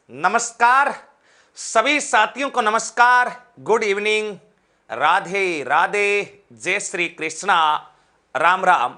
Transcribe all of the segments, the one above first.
नमस्कार सभी साथियों को नमस्कार, गुड इवनिंग, राधे राधे, जय श्री कृष्णा, राम राम।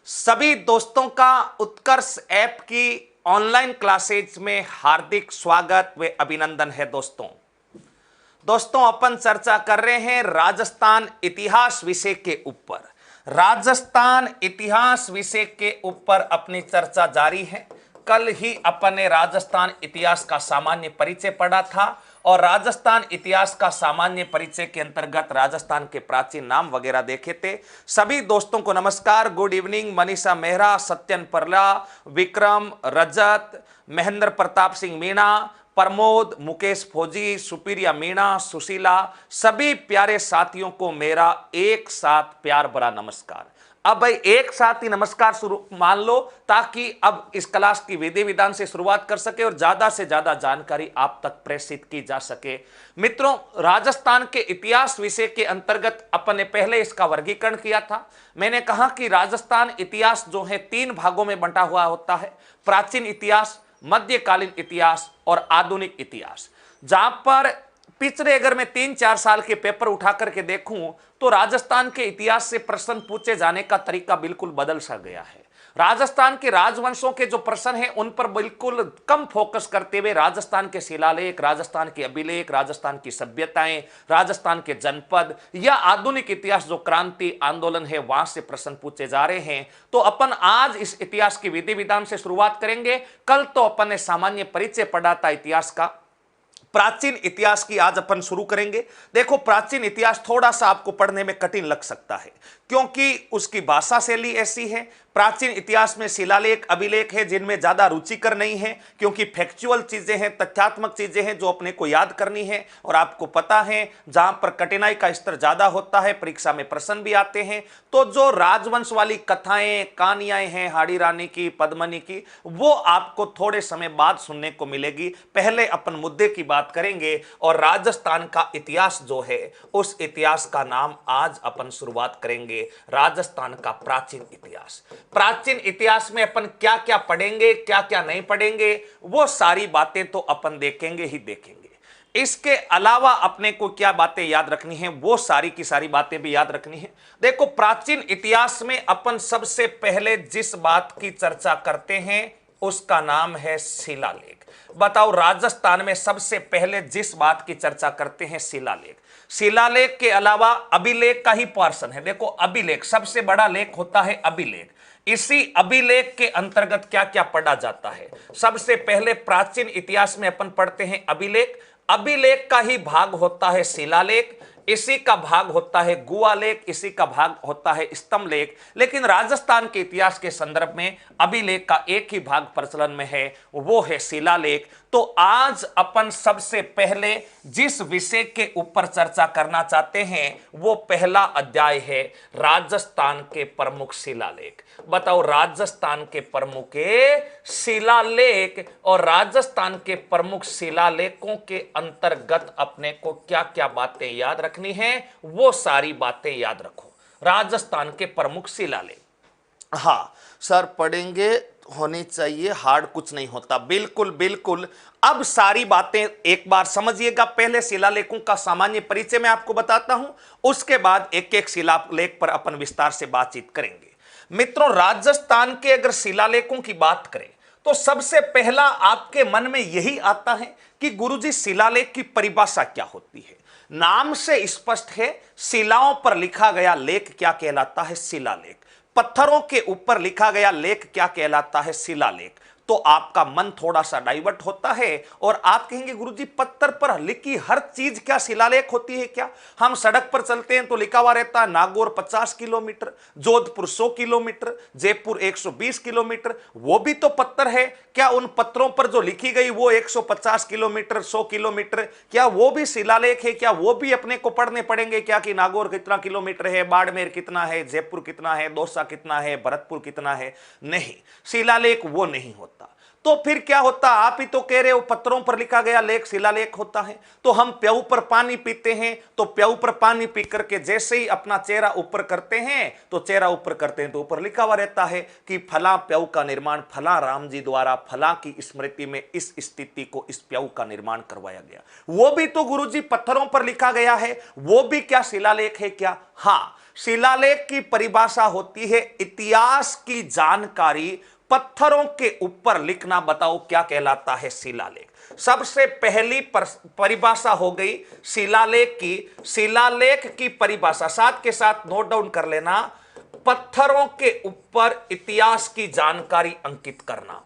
सभी दोस्तों का उत्कर्ष ऐप की ऑनलाइन क्लासेज में हार्दिक स्वागत व अभिनंदन है। दोस्तों अपन चर्चा कर रहे हैं राजस्थान इतिहास विषय के ऊपर। राजस्थान इतिहास विषय के ऊपर अपनी चर्चा जारी है। कल ही अपन ने राजस्थान इतिहास का सामान्य परिचय पढ़ा था और राजस्थान इतिहास का सामान्य परिचय के अंतर्गत राजस्थान के प्राचीन नाम वगैरह देखे थे। सभी दोस्तों को नमस्कार, गुड इवनिंग। मनीषा मेहरा, सत्यन परला, विक्रम, रजत, महेंद्र प्रताप सिंह मीणा, प्रमोद, मुकेश फौजी, सुप्रिया मीणा, सुशीला, सभी प्यारे साथियों को मेरा एक साथ प्यार भरा नमस्कार। अब भाई एक साथ ही नमस्कार शुरू मान लो, ताकि अब इस क्लास की विधि विधान से शुरुआत कर सके और ज्यादा से ज्यादा जानकारी आप तक प्रेषित की जा सके। मित्रों, राजस्थान के इतिहास विषय के अंतर्गत अपन ने पहले इसका वर्गीकरण किया था। मैंने कहा कि राजस्थान इतिहास जो है 3 भागों में बंटा हुआ होता है, प्राचीन इतिहास, मध्यकालीन इतिहास और आधुनिक इतिहास। जहां पर पिछले अगर मैं 3-4 साल के पेपर उठा करके देखूं तो राजस्थान के इतिहास से प्रश्न पूछे जाने का तरीका बिल्कुल बदल सा गया है। राजस्थान के राजवंशों के जो प्रश्न हैं उन पर बिल्कुल कम फोकस करते हुए राजस्थान के शिलालेख, राजस्थान के अभिलेख, राजस्थान की सभ्यताएं, राजस्थान के जनपद या आधुनिक इतिहास जो क्रांति आंदोलन है वहां से प्रश्न पूछे जा रहे हैं। तो अपन आज इस इतिहास की विधि विधान से शुरुआत करेंगे। कल तो अपन ने सामान्य परिचय पढ़ा था इतिहास का, प्राचीन इतिहास की आज अपन शुरू करेंगे। देखो, प्राचीन इतिहास थोड़ा सा आपको पढ़ने में कठिन लग सकता है क्योंकि उसकी भाषा शैली ऐसी है। प्राचीन इतिहास में शिलालेख, अभिलेख है जिनमें ज्यादा रुचिकर नहीं है क्योंकि फैक्चुअल चीजें हैं, तथ्यात्मक चीजें हैं जो अपने को याद करनी है। और आपको पता है जहां पर कठिनाई का स्तर ज्यादा होता है, परीक्षा में प्रश्न भी आते हैं, तो जो राजवंश वाली कथाएं कहानियां हैं हाड़ी रानी की, पद्मनी की, वो आपको थोड़े समय बाद सुनने को मिलेगी। पहले अपन मुद्दे की बात करेंगे और राजस्थान का इतिहास जो है उस इतिहास का नाम आज अपन शुरुआत करेंगे, राजस्थान का प्राचीन इतिहास। प्राचीन इतिहास में अपन क्या क्या पढ़ेंगे, क्या क्या नहीं पढ़ेंगे, वो सारी बातें तो अपन देखेंगे ही देखेंगे। इसके अलावा अपने को क्या बातें याद रखनी है, वो सारी की सारी बातें भी याद रखनी है। देखो, प्राचीन इतिहास में अपन सबसे पहले जिस बात की चर्चा करते हैं उसका नाम है शिलालेख। बताओ, राजस्थान में सबसे पहले जिस बात की चर्चा करते हैं शिलालेख। शिलालेख के अलावा अभिलेख का ही पोर्शन है। देखो, अभिलेख सबसे बड़ा लेख होता है अभिलेख। इसी अभिलेख के अंतर्गत क्या क्या पढ़ा जाता है? सबसे पहले प्राचीन इतिहास में अपन पढ़ते हैं अभिलेख। अभिलेख का ही भाग होता है शिलालेख, इसी का भाग होता है गुआलेख, इसी का भाग होता है स्तंभलेख। लेकिन राजस्थान के इतिहास के संदर्भ में अभिलेख का एक ही भाग प्रचलन में है, वो है शिलालेख। तो आज अपन सबसे पहले जिस विषय के ऊपर चर्चा करना चाहते हैं वो पहला अध्याय है राजस्थान के प्रमुख शिलालेख। बताओ, राजस्थान के प्रमुख शिलालेख और राजस्थान के प्रमुख शिलालेखों के अंतर्गत अपने को क्या क्या बातें याद रखनी है, वो सारी बातें याद रखो। राजस्थान के प्रमुख शिलालेख, हाँ सर पढ़ेंगे, होनी चाहिए, हार्ड कुछ नहीं होता, बिल्कुल बिल्कुल। अब सारी बातें एक बार समझिएगा। पहले शिलालेखों का सामान्य परिचय मैं आपको बताता हूं, उसके बाद एक एक शिलालेख पर अपन विस्तार से बातचीत करेंगे। मित्रों, राजस्थान के अगर शिलालेखों की बात करें तो सबसे पहला आपके मन में यही आता है कि गुरुजी शिलालेख की परिभाषा क्या होती है। नाम से स्पष्ट है, शिलाओं पर लिखा गया लेख क्या कहलाता है? शिलालेख। पत्थरों के ऊपर लिखा गया लेख क्या कहलाता है? शिलालेख। तो आपका मन थोड़ा सा डाइवर्ट होता है और आप कहेंगे गुरुजी पत्थर पर लिखी हर चीज क्या शिलालेख होती है क्या? हम सड़क पर चलते हैं तो लिखा हुआ रहता है Nagaur 50 kilometre, Jodhpur 100 kilometre, Jaipur 120 kilometre, वो भी तो पत्थर है। क्या उन पत्थरों पर जो लिखी गई वो 150 किलोमीटर, 100 किलोमीटर, क्या वो भी शिलालेख है? क्या वो भी अपने को पढ़ने पड़ेंगे क्या कि नागौर कितना किलोमीटर है, बाड़मेर कितना है, जयपुर कितना है, दौसा कितना है, भरतपुर कितना है? नहीं, शिलालेख वो नहीं होता। तो फिर क्या होता, आप ही तो कह रहे हो पत्थरों पर लिखा गया लेख शिलालेख होता है। तो हम प्याऊ पर पानी पीते हैं, तो प्याऊ पर पानी पी करके जैसे ही अपना चेहरा ऊपर करते हैं, तो चेहरा ऊपर करते हैं तो ऊपर लिखा हुआ रहता है कि फला प्याऊ का निर्माण फला राम जी द्वारा फला की स्मृति में इस स्थिति को इस प्याऊ का निर्माण करवाया गया। वो भी तो गुरुजी पत्थरों पर लिखा गया है, वो भी क्या शिलालेख है क्या? हाँ, शिलालेख की परिभाषा होती है इतिहास की जानकारी पत्थरों के ऊपर लिखना। बताओ क्या कहलाता है शिलालेख? सबसे पहली परिभाषा हो गई शिलालेख की। शिलालेख की परिभाषा साथ के साथ नोट डाउन कर लेना, पत्थरों के ऊपर इतिहास की जानकारी अंकित करना।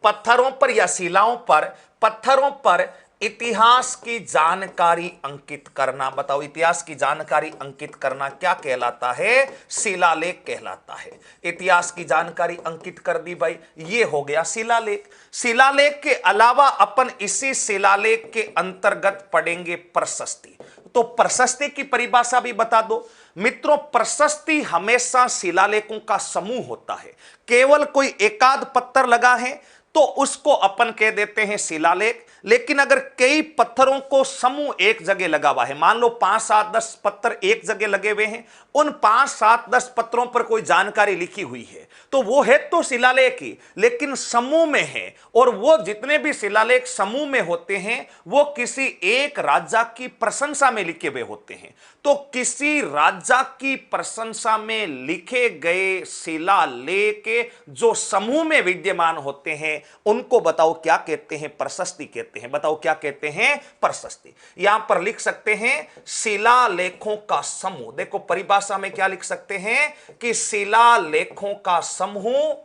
पत्थरों पर या शिलाओं पर, पत्थरों पर इतिहास की जानकारी अंकित करना। बताओ इतिहास की जानकारी अंकित करना क्या कहलाता है? शिलालेख कहलाता है। इतिहास की जानकारी अंकित कर दी भाई, ये हो गया शिलालेख। शिलालेख के अलावा अपन इसी शिलालेख के अंतर्गत पढ़ेंगे प्रशस्ति। तो प्रशस्ति की परिभाषा भी बता दो मित्रों। प्रशस्ति हमेशा शिलालेखों का समूह होता है। केवल कोई एकाध पत्थर लगा है तो उसको अपन कह देते हैं शिलालेख। लेकिन अगर कई पत्थरों को समूह एक जगह लगा हुआ है, मान लो 5, 7, 10 पत्थर एक जगह लगे हुए हैं, उन 5, 7, 10 पत्थरों पर कोई जानकारी लिखी हुई है, तो वो है तो शिलालेख ही, लेकिन समूह में है। और वो जितने भी शिलालेख समूह में होते हैं वो किसी एक राजा की प्रशंसा में लिखे हुए होते हैं। तो किसी राजा की प्रशंसा में लिखे गए शिलालेख जो समूह में विद्यमान होते हैं उनको बताओ क्या कहते हैं? प्रशस्ति कहते हैं। बताओ क्या कहते हैं? प्रशस्ति। यहां पर लिख सकते हैं शिलालेखों का समूह। देखो परिभाषा में क्या लिख सकते हैं कि शिलालेखों का समूह,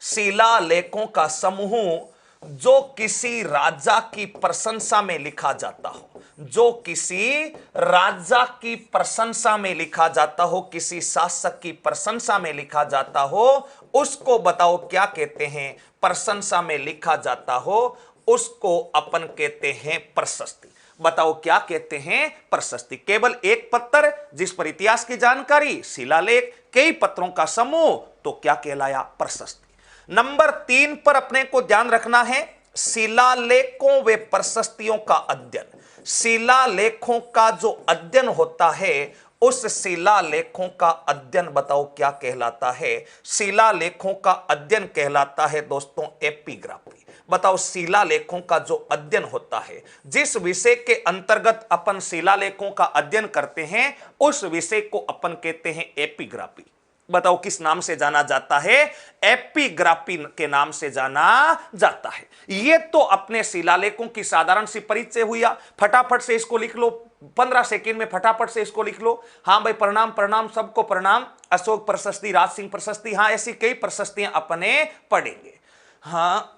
शिलालेखों का समूह जो किसी राजा की प्रशंसा में लिखा जाता हो, जो किसी राजा की प्रशंसा में लिखा जाता हो, किसी शासक की प्रशंसा में लिखा जाता हो, उसको बताओ क्या कहते हैं? प्रशंसा में लिखा जाता हो उसको अपन कहते हैं प्रशस्ति। बताओ क्या कहते हैं? प्रशस्ति। केवल एक पत्थर जिस पर इतिहास की जानकारी शिलालेख, कई पत्थरों का समूह तो क्या कहलाया? प्रशस्ति। नंबर 3 पर अपने को ध्यान रखना है शिलालेखों व प्रशस्तियों का अध्ययन। शिलालेखों का जो अध्ययन होता है उस शिलालेखों का अध्ययन बताओ क्या कहलाता है? शिलालेखों का अध्ययन कहलाता है दोस्तों एपिग्राफी। बताओ शिलालेखों का जो अध्ययन होता है, जिस विषय के अंतर्गत अपन शिलालेखों का अध्ययन करते हैं उस विषय को अपन कहते हैं एपिग्राफी। बताओ किस नाम से जाना जाता है? एपिग्राफी के नाम से जाना जाता है। ये तो अपने शिलालेखों की साधारण सी परिचय हुआ। फटाफट से इसको लिख लो, 15 सेकंड में फटाफट से इसको लिख लो। हाँ भाई, प्रणाम प्रणाम, सबको प्रणाम। अशोक प्रशस्ति, राज सिंह प्रशस्ति, हाँ ऐसी कई प्रशस्तियां अपने पढ़ेंगे। हाँ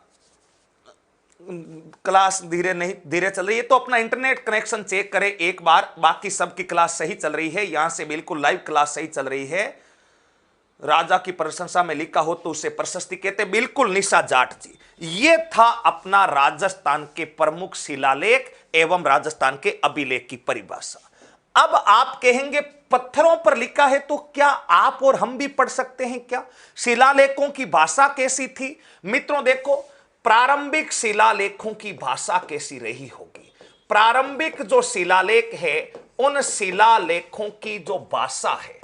क्लास धीरे चल रही है तो अपना इंटरनेट कनेक्शन चेक करें एक बार। बाकी सबकी क्लास सही चल रही है, यहां से बिल्कुल लाइव क्लास सही चल रही है। राजा की प्रशंसा में लिखा हो तो उसे प्रशस्ति कहते। बिल्कुल निशा जाट जी, ये था अपना राजस्थान के प्रमुख शिलालेख एवं राजस्थान के अभिलेख की परिभाषा। अब आप कहेंगे पत्थरों पर लिखा है तो क्या आप और हम भी पढ़ सकते हैं क्या? शिलालेखों की भाषा कैसी थी? मित्रों देखो, प्रारंभिक शिलालेखों की भाषा कैसी रही होगी? प्रारंभिक जो शिलालेख है उन शिलालेखों की जो भाषा है,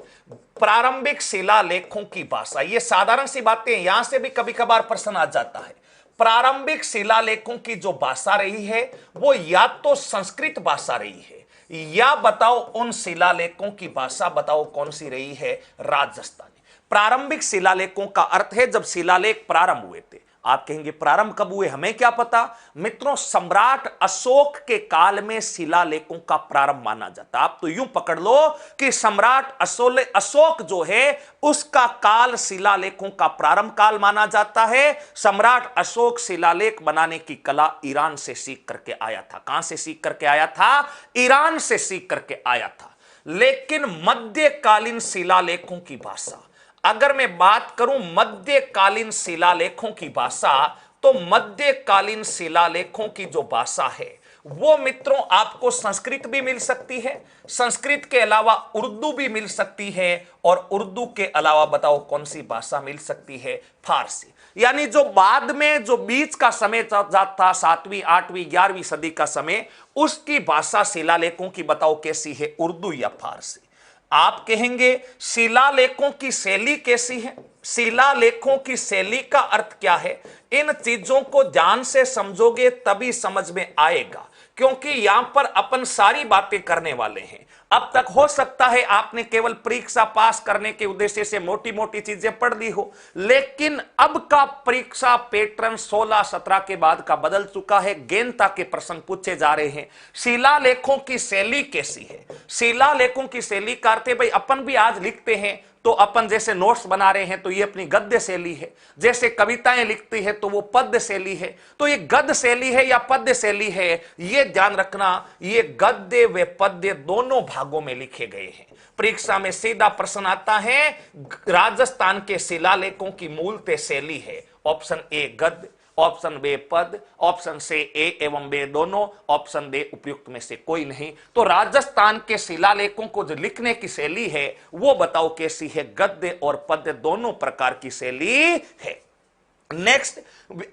प्रारंभिक शिलालेखों की भाषा, ये साधारण सी बातें, यहां से भी कभी कभार प्रश्न आ जाता है। प्रारंभिक शिलालेखों की जो भाषा रही है वो या तो संस्कृत भाषा रही है, या बताओ उन शिलालेखों की भाषा बताओ कौन सी रही है? राजस्थानी। प्रारंभिक शिलालेखों का अर्थ है जब शिलालेख प्रारंभ हुए थे। आप कहेंगे प्रारंभ कब हुए, हमें क्या पता? मित्रों, सम्राट अशोक के काल में शिलालेखों का प्रारंभ माना जाता। आप तो यूं पकड़ लो कि सम्राट अशोक जो है उसका काल शिलालेखों का प्रारंभ काल माना जाता है। सम्राट अशोक शिलालेख बनाने की कला ईरान से सीख करके आया था। कहां से सीख करके आया था? ईरान से सीख करके आया था। लेकिन मध्यकालीन शिलालेखों की भाषा, अगर मैं बात करूं मध्यकालीन शिलालेखों की भाषा, तो मध्यकालीन शिलालेखों की जो भाषा है वो मित्रों आपको संस्कृत भी मिल सकती है, संस्कृत के अलावा उर्दू भी मिल सकती है, और उर्दू के अलावा बताओ कौन सी भाषा मिल सकती है? फारसी। यानी जो बाद में जो बीच का समय था 7वीं 8वीं 11वीं सदी का समय, उसकी भाषा शिलालेखों की बताओ कैसी है? उर्दू या फारसी। आप कहेंगे शिलालेखों की शैली कैसी है? शिलालेखों की शैली का अर्थ क्या है? इन चीजों को ध्यान से समझोगे तभी समझ में आएगा, क्योंकि यहां पर अपन सारी बातें करने वाले हैं। अब तक हो सकता है आपने केवल परीक्षा पास करने के उद्देश्य से मोटी मोटी चीजें पढ़ ली हो, लेकिन अब का परीक्षा पैटर्न 16-17 के बाद का बदल चुका है। गहनता के प्रश्न पूछे जा रहे हैं। शिलालेखों की शैली कैसी है? शिलालेखों की शैली का अर्थ है भाई, अपन भी आज लिखते हैं तो अपन जैसे नोट्स बना रहे हैं तो ये अपनी गद्य शैली है, जैसे कविताएं लिखती है तो वो पद्य शैली है। तो ये गद्य शैली है या पद्य शैली है, ये ध्यान रखना। ये गद्य व पद्य दोनों भागों में लिखे गए हैं। परीक्षा में सीधा प्रश्न आता है, राजस्थान के शिलालेखों की मूलतः शैली है। ऑप्शन ए गद्य, ऑप्शन बे पद, ऑप्शन से ए एवं बे दोनों, ऑप्शन दे उपयुक्त में से कोई नहीं। तो राजस्थान के शिलालेखों को जो लिखने की शैली है वो बताओ कैसी है? गद्य और पद्य दोनों प्रकार की शैली है। नेक्स्ट,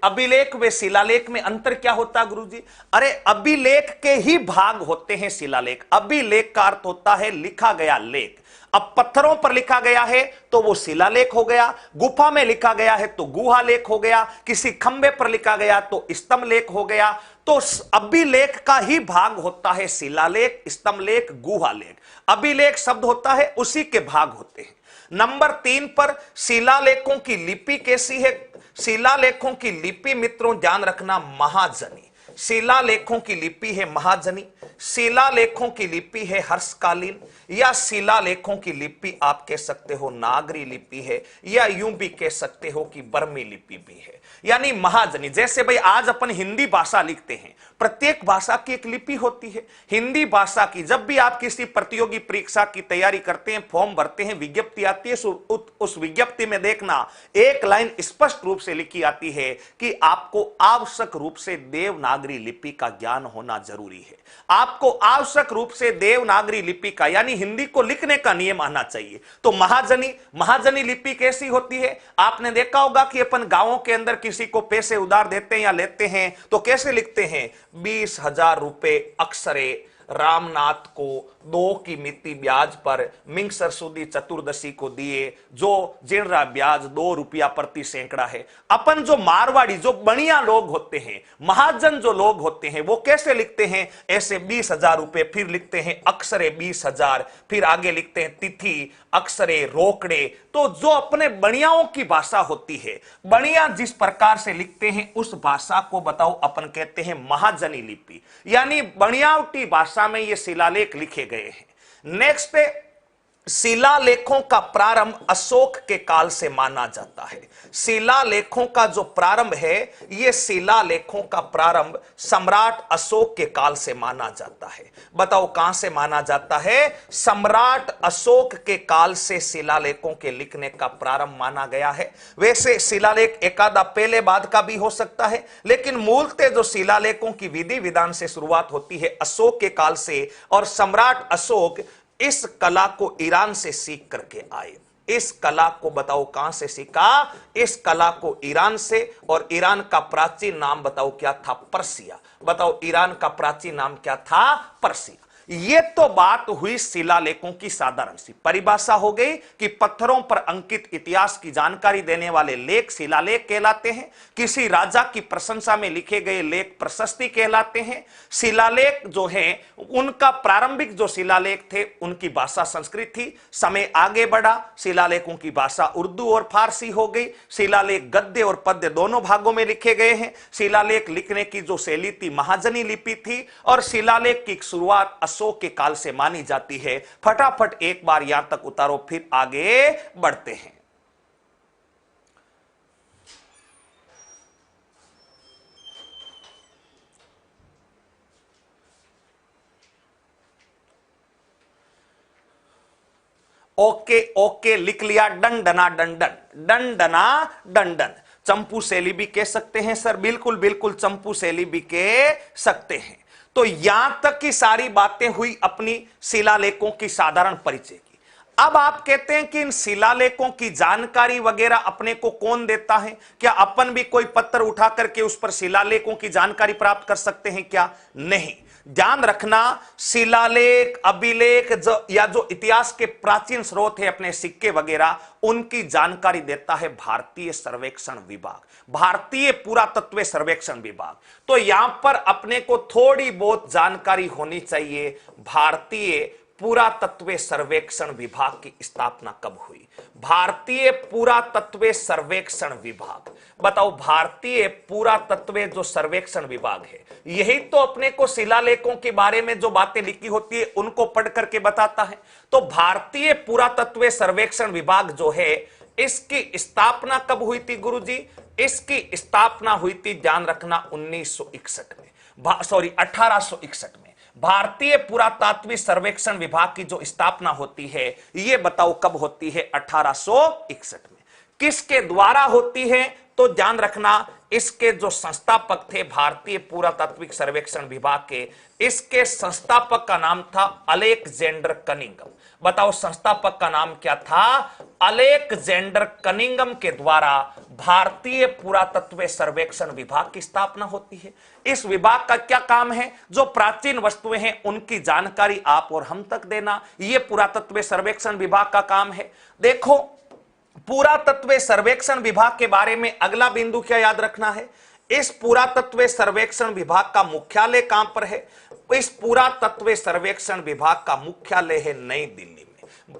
अभिलेख व शिलालेख में अंतर क्या होता है गुरुजी? अरे अभिलेख के ही भाग होते हैं शिलालेख। अभिलेख का अर्थ होता है लिखा गया लेख। अब पत्थरों पर लिखा गया है तो वो शिलालेख हो गया, गुफा में लिखा गया है तो गुहा लेख हो गया, किसी खंबे पर लिखा गया तो स्तंभ लेख हो गया। तो अभिलेख का ही भाग होता है शिलालेख, स्तंभ लेख, गुहा लेख। अभिलेख शब्द होता है उसी के भाग होते हैं। नंबर 3 पर शिलालेखों की लिपि कैसी है? शिलालेखों की लिपि मित्रों ध्यान रखना, महाजनी। शिलालेखों की लिपि है महाजनी, शिलालेखों की लिपि है हर्षकालीन, या शिलालेखों की लिपि आप कह सकते हो नागरी लिपि है, या यूं भी कह सकते हो कि बर्मी लिपि भी है। यानी महाजनी, जैसे भाई आज अपन हिंदी भाषा लिखते हैं, प्रत्येक भाषा की एक लिपि होती है। हिंदी भाषा की जब भी आप किसी प्रतियोगी परीक्षा की तैयारी करते हैं, फॉर्म भरते हैं, विज्ञप्ति आती है, उस विज्ञप्ति में देखना एक लाइन स्पष्ट रूप से लिखी आती है कि आपको आवश्यक रूप से देवनागरी लिपि का ज्ञान होना जरूरी है। आपको आवश्यक रूप से देवनागरी लिपि का यानी हिंदी को लिखने का नियम आना चाहिए। तो महाजनी लिपि कैसी होती है? आपने देखा होगा कि अपन गांवों के अंदर किसी को पैसे उधार देते हैं या लेते हैं तो कैसे लिखते हैं? 20,000 रुपए अक्षरे रामनाथ को 2 की मिति ब्याज पर मिंगसर सुदी चतुर्दशी को दिए, जो जिनरा ब्याज 2 रुपया प्रति सैकड़ा है। अपन जो मारवाड़ी जो बनिया लोग होते हैं, महाजन जो लोग होते हैं, वो कैसे लिखते हैं? ऐसे 20,000 रुपए, फिर लिखते हैं अक्षरे 20,000, फिर आगे लिखते हैं तिथि अक्षरे रोकड़े। तो जो अपने बनियाओं की भाषा होती है, बनिया जिस प्रकार से लिखते हैं उस भाषा को बताओ अपन कहते हैं महाजनी लिपि। यानी बनियावटी भाषा में ये शिलालेख लिखे गए हैं। नेक्स्ट पे, शिलालेखों का प्रारंभ अशोक के काल से माना जाता है। शिलालेखों का जो प्रारंभ है, यह शिलालेखों का प्रारंभ सम्राट अशोक के काल से माना जाता है। बताओ कहां से माना जाता है? सम्राट अशोक के काल से शिलालेखों के लिखने का प्रारंभ माना गया है। वैसे शिलालेख एकादा पहले बाद का भी हो सकता है, लेकिन मूलतः जो शिलालेखों की विधि विधान से शुरुआत होती है अशोक के काल से, और सम्राट अशोक इस कला को ईरान से सीख करके आए। इस कला को बताओ कहां से सीखा? इस कला को ईरान से, और ईरान का प्राचीन नाम बताओ क्या था? पर्सिया। बताओ ईरान का प्राचीन नाम क्या था? पर्सिया। ये तो बात हुई शिलालेखों की साधारण सी परिभाषा हो गई कि पत्थरों पर अंकित इतिहास की जानकारी देने वाले लेख शिलालेख कहलाते हैं। किसी राजा की प्रशंसा में लिखे गए लेख प्रशस्ति कहलाते हैं। शिलालेख जो है, उनका प्रारंभिक जो शिलालेख थे उनकी भाषा संस्कृत थी। समय आगे बढ़ा, शिलालेखों की भाषा उर्दू और फारसी हो गई। शिलालेख गद्य और पद्य दोनों भागों में लिखे गए हैं। शिलालेख लिखने की जो शैली थी महाजनी लिपि थी, और शिलालेख की शुरुआत अशोक के काल से मानी जाती है। फटाफट एक बार यहां तक उतारो, फिर आगे बढ़ते हैं। ओके ओके, लिख लिया। डंडना डंडन, डंडना डंडन। चंपू शैली भी कह सकते हैं सर, बिल्कुल बिल्कुल चंपू शैली भी कह सकते हैं। तो यहां तक की सारी बातें हुई अपनी शिलालेखों की साधारण परिचय की। अब आप कहते हैं कि इन शिलालेखों की जानकारी वगैरह अपने को कौन देता है? क्या अपन भी कोई पत्थर उठा करके उस पर शिलालेखों की जानकारी प्राप्त कर सकते हैं क्या? नहीं। ध्यान रखना, शिलालेख, अभिलेख या जो इतिहास के प्राचीन स्रोत है अपने सिक्के वगैरह, उनकी जानकारी देता है भारतीय सर्वेक्षण विभाग, भारतीय पुरातत्व सर्वेक्षण विभाग। तो यहां पर अपने को थोड़ी बहुत जानकारी होनी चाहिए, भारतीय पुरातत्व सर्वेक्षण विभाग की स्थापना कब हुई? भारतीय पुरातत्व सर्वेक्षण विभाग, बताओ, भारतीय पुरातत्व जो सर्वेक्षण विभाग है, यही तो अपने को शिलालेखों के बारे में जो बातें लिखी होती है उनको पढ़ करके बताता है। तो भारतीय पुरातत्व सर्वेक्षण विभाग जो है, इसकी स्थापना कब हुई थी गुरुजी? इसकी स्थापना हुई थी, ध्यान रखना, 1961 में, सॉरी 1861 में। भारतीय पुरातात्विक सर्वेक्षण विभाग की जो स्थापना होती है, यह बताओ कब होती है? 1861 में। किसके द्वारा होती है? तो ध्यान रखना, इसके जो संस्थापक थे भारतीय पुरातात्विक सर्वेक्षण विभाग के, इसके संस्थापक का नाम था अलेक्जेंडर कनिंघम। बताओ संस्थापक का नाम क्या था? अलेक्जेंडर कनिंघम के द्वारा भारतीय पुरातत्व सर्वेक्षण विभाग की स्थापना होती है। इस विभाग का क्या काम है? जो प्राचीन वस्तुएं हैं उनकी जानकारी आप और हम तक देना, यह पुरातत्व सर्वेक्षण विभाग का काम है। देखो, पुरातत्व सर्वेक्षण विभाग के बारे में अगला बिंदु क्या याद रखना है? इस पुरातत्व सर्वेक्षण विभाग का मुख्यालय कहां पर है? इस पुरातत्व सर्वेक्षण विभाग का मुख्यालय है नई दिल्ली में।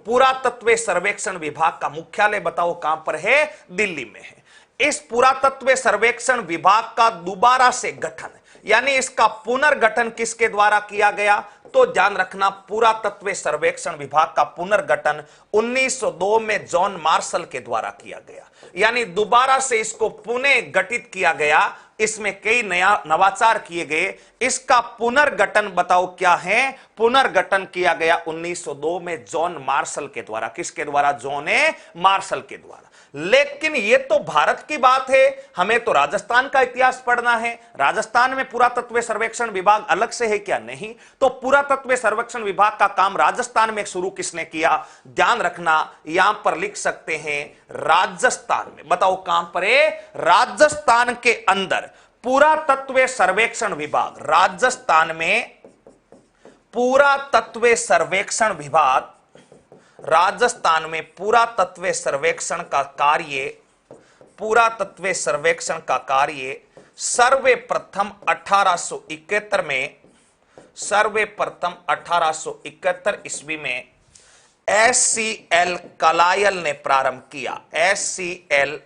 पुरातत्व सर्वेक्षण विभाग का मुख्यालय बताओ कहां पर है? दिल्ली में है। इस पुरातत्व सर्वेक्षण विभाग का दोबारा से गठन, यानी इसका पुनर्गठन किसके द्वारा किया गया? तो ध्यान रखना, पुरातत्व सर्वेक्षण विभाग का पुनर्गठन 1902 में जॉन मार्शल के द्वारा किया गया, यानी दोबारा से इसको पुनः गठित किया गया। इसमें कई नया नवाचार किए गए। इसका पुनर्गठन बताओ क्या है? पुनर्गठन किया गया 1902 में जॉन मार्शल के द्वारा। किसके द्वारा? जॉन मार्शल के द्वारा। लेकिन यह तो भारत की बात है, हमें तो राजस्थान का इतिहास पढ़ना है। राजस्थान में पुरातत्व सर्वेक्षण विभाग अलग से है क्या? नहीं। तो पुरातत्व सर्वेक्षण विभाग का काम राजस्थान में शुरू किसने किया? ध्यान रखना, यहां पर लिख सकते हैं राजस्थान में। बताओ कहां पर है? राजस्थान के अंदर पुरातत्व सर्वेक्षण विभाग, राजस्थान में पुरातत्व सर्वेक्षण विभाग, राजस्थान में पुरातत्व सर्वेक्षण का कार्य, पुरातत्व सर्वेक्षण का कार्य सर्वप्रथम 1871 में, सर्वप्रथम 1871 ईस्वी में SCL कलायल ने प्रारंभ किया। SCL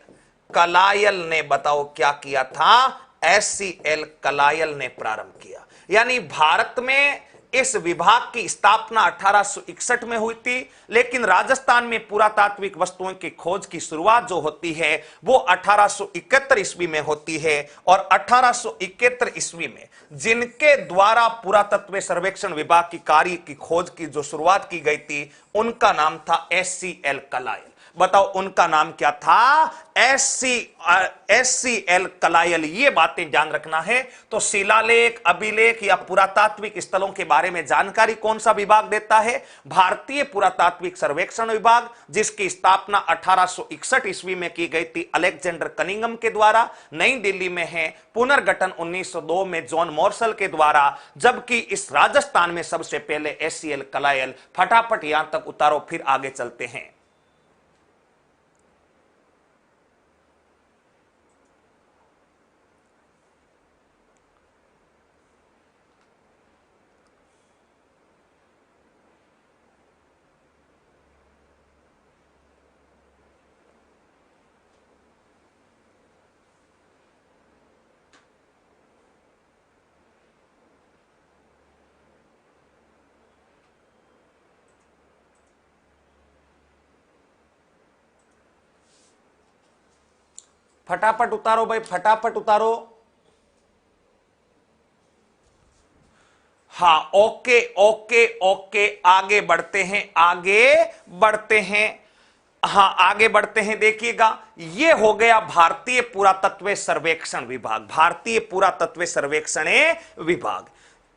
कलायल ने, बताओ क्या किया था? SCL कलायल ने प्रारंभ किया। यानी भारत में इस विभाग की स्थापना 1861 में हुई थी, लेकिन राजस्थान में पुरातात्विक वस्तुओं की खोज की शुरुआत जो होती है वो 1871 ईस्वी में होती है। और 1871 ईस्वी में जिनके द्वारा पुरातत्व सर्वेक्षण विभाग की कार्य की खोज की जो शुरुआत की गई थी, उनका नाम था SCL कलायल। बताओ उनका नाम क्या था? SCL कलायल। ये बातें ध्यान रखना है। तो शिलालेख, अभिलेख या पुरातात्विक स्थलों के बारे में जानकारी कौन सा विभाग देता है? भारतीय पुरातात्विक सर्वेक्षण विभाग, जिसकी स्थापना 1861 ईस्वी में की गई थी अलेक्जेंडर कनिंघम के द्वारा, नई दिल्ली में है। पुनर्गठन 1902 में जॉन मार्शल के द्वारा, जबकि इस राजस्थान में सबसे पहले SCL कलायल। फटाफट यहां तक उतारो, फिर आगे चलते हैं। फटाफट उतारो भाई, फटाफट उतारो। हाँ, ओके ओके ओके, आगे बढ़ते हैं, आगे बढ़ते हैं। हाँ, आगे बढ़ते हैं। देखिएगा, यह हो गया भारतीय पुरातत्व सर्वेक्षण विभाग, भारतीय पुरातत्व सर्वेक्षण विभाग।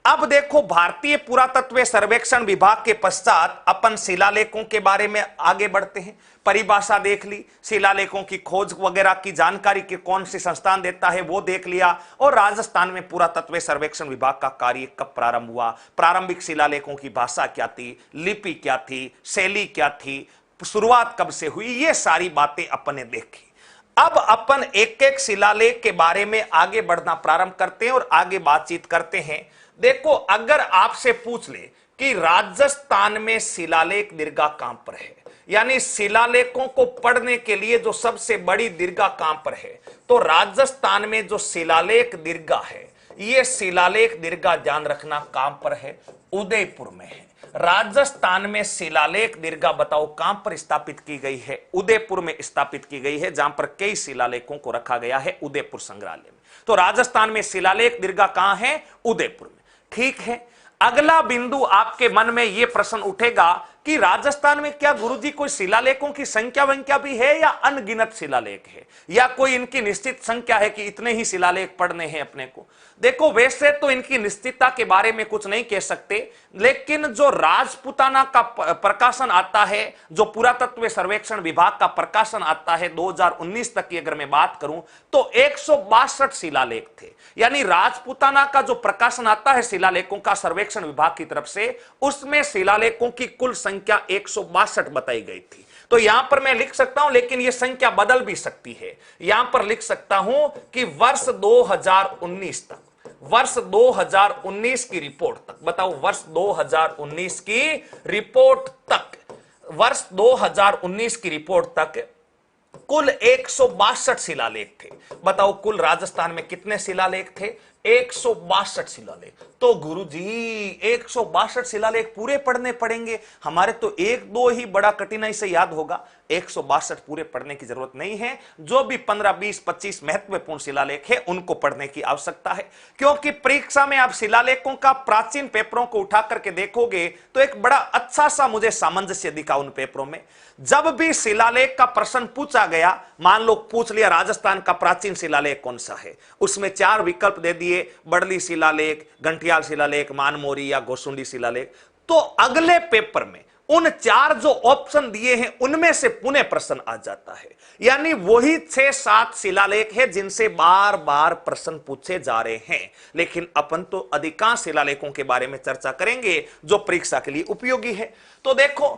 अब देखो, भारतीय पुरातत्व सर्वेक्षण विभाग के पश्चात अपन शिलालेखों के बारे में आगे बढ़ते हैं। परिभाषा देख ली, शिलालेखों की खोज वगैरह की जानकारी के कौन सी संस्थान देता है वो देख लिया, और राजस्थान में पुरातत्व सर्वेक्षण विभाग का कार्य कब प्रारंभ हुआ, प्रारंभिक शिलालेखों की भाषा क्या थी, लिपि क्या थी, शैली क्या थी, शुरुआत कब से हुई, ये सारी बातें अपन ने देखी। अब अपन एक एक शिलालेख के बारे में आगे बढ़ना प्रारंभ करते हैं और आगे बातचीत करते हैं। देखो, अगर आपसे पूछ ले कि राजस्थान में शिलालेख दीर्घा कहां पर है, यानी शिलालेखों को पढ़ने के लिए जो सबसे बड़ी दीर्घा कहां पर है, तो राजस्थान में जो शिलालेख दीर्घा है, यह शिलालेख दीर्घा ध्यान रखना कहां पर है, उदयपुर में है। राजस्थान में शिलालेख दीर्घा बताओ कहां पर स्थापित की गई है, उदयपुर में स्थापित की गई है, जहां पर कई शिलालेखों को रखा गया है उदयपुर संग्रहालय में। तो राजस्थान में शिलालेख दीर्घा कहां है, उदयपुर में। ठीक है, अगला बिंदु आपके मन में यह प्रश्न उठेगा कि राजस्थान में क्या गुरुजी कोई शिलालेखों की संख्या वंख्या भी है या अनगिनत शिलालेख है, या कोई इनकी निश्चित संख्या है कि इतने ही शिलालेख पढ़ने हैं अपने को। देखो, वैसे तो इनकी निश्चितता के बारे में कुछ नहीं कह सकते, लेकिन जो राजपूताना का प्रकाशन आता है, जो पुरातत्व सर्वेक्षण विभाग का प्रकाशन आता है 2019 तक की अगर मैं बात करूं, तो 162 शिलालेख थे। यानी राजपूताना का जो प्रकाशन आता है शिलालेखों का सर्वेक्षण विभाग की तरफ से, उसमें शिलालेखों की कुल संख्या 162 बताई गई थी। तो यहां पर मैं लिख सकता हूं, लेकिन यह संख्या बदल भी सकती है। यहां पर लिख सकता हूं कि वर्ष 2019 तक, वर्ष 2019 की रिपोर्ट तक, बताओ वर्ष 2019 की रिपोर्ट तक, वर्ष 2019 की रिपोर्ट तक कुल 162 शिलालेख थे। बताओ कुल राजस्थान में कितने शिलालेख थे, 162 शिलालेख। तो गुरुजी 162 शिलालेख पूरे पढ़ने पड़ेंगे, हमारे तो एक दो ही बड़ा कठिनाई से याद होगा, 162 पूरे पढ़ने की जरूरत नहीं है। जो भी 15, 20, 25 महत्वपूर्ण शिलालेख है उनको पढ़ने की आवश्यकता है, क्योंकि परीक्षा में आप शिलालेखों का प्राचीन पेपरों को उठा करके देखोगे तो एक बड़ा अच्छा सा मुझे सामंजस्य दिखा उन पेपरों में। जब भी शिलालेख का प्रश्न पूछा गया, मान लो पूछ लिया राजस्थान का प्राचीन शिलालेख कौन सा है, उसमें 4 विकल्प दे दिए, बड़ली शिलालेख, घंटियाल शिलालेख, मानमोरी या गोसुंडी शिलालेख, तो अगले पेपर में उन 4 जो ऑप्शन दिए हैं उनमें से पुनः प्रश्न आ जाता है। यानी वही 6-7 शिलालेख है जिनसे बार बार प्रश्न पूछे जा रहे हैं। लेकिन अपन तो अधिकांश शिलालेखों के बारे में चर्चा करेंगे जो परीक्षा के लिए उपयोगी है। तो देखो,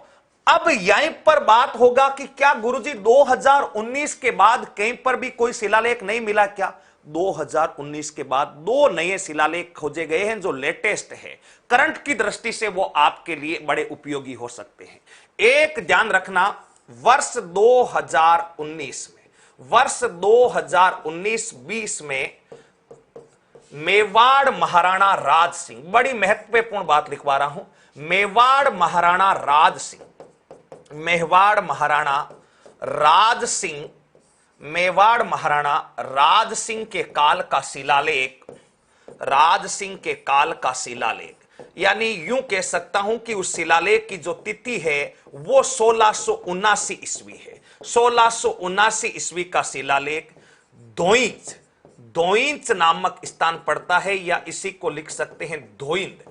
अब यहीं पर बात होगा कि क्या गुरुजी 2019 के बाद कहीं पर भी कोई शिलालेख नहीं मिला क्या? 2019 के बाद 2 नए शिलालेख खोजे गए हैं जो लेटेस्ट है, करंट की दृष्टि से वो आपके लिए बड़े उपयोगी हो सकते हैं। एक ध्यान रखना, वर्ष 2019 में, वर्ष 2019-20 में मेवाड़ महाराणा राज सिंह, बड़ी महत्वपूर्ण बात लिखवा रहा हूं, मेवाड़ महाराणा राज सिंह, मेवाड़ महाराणा राज सिंह, मेवाड़ महाराणा राज सिंह के काल का शिलालेख, राज सिंह के काल का शिलालेख, यानी यूं कह सकता हूं कि उस शिलालेख की जो तिथि है वो 1679 ईस्वी है। 1679 ईस्वी का शिलालेख धोइंच, धोइंच नामक स्थान पड़ता है, या इसी को लिख सकते हैं धोइंद,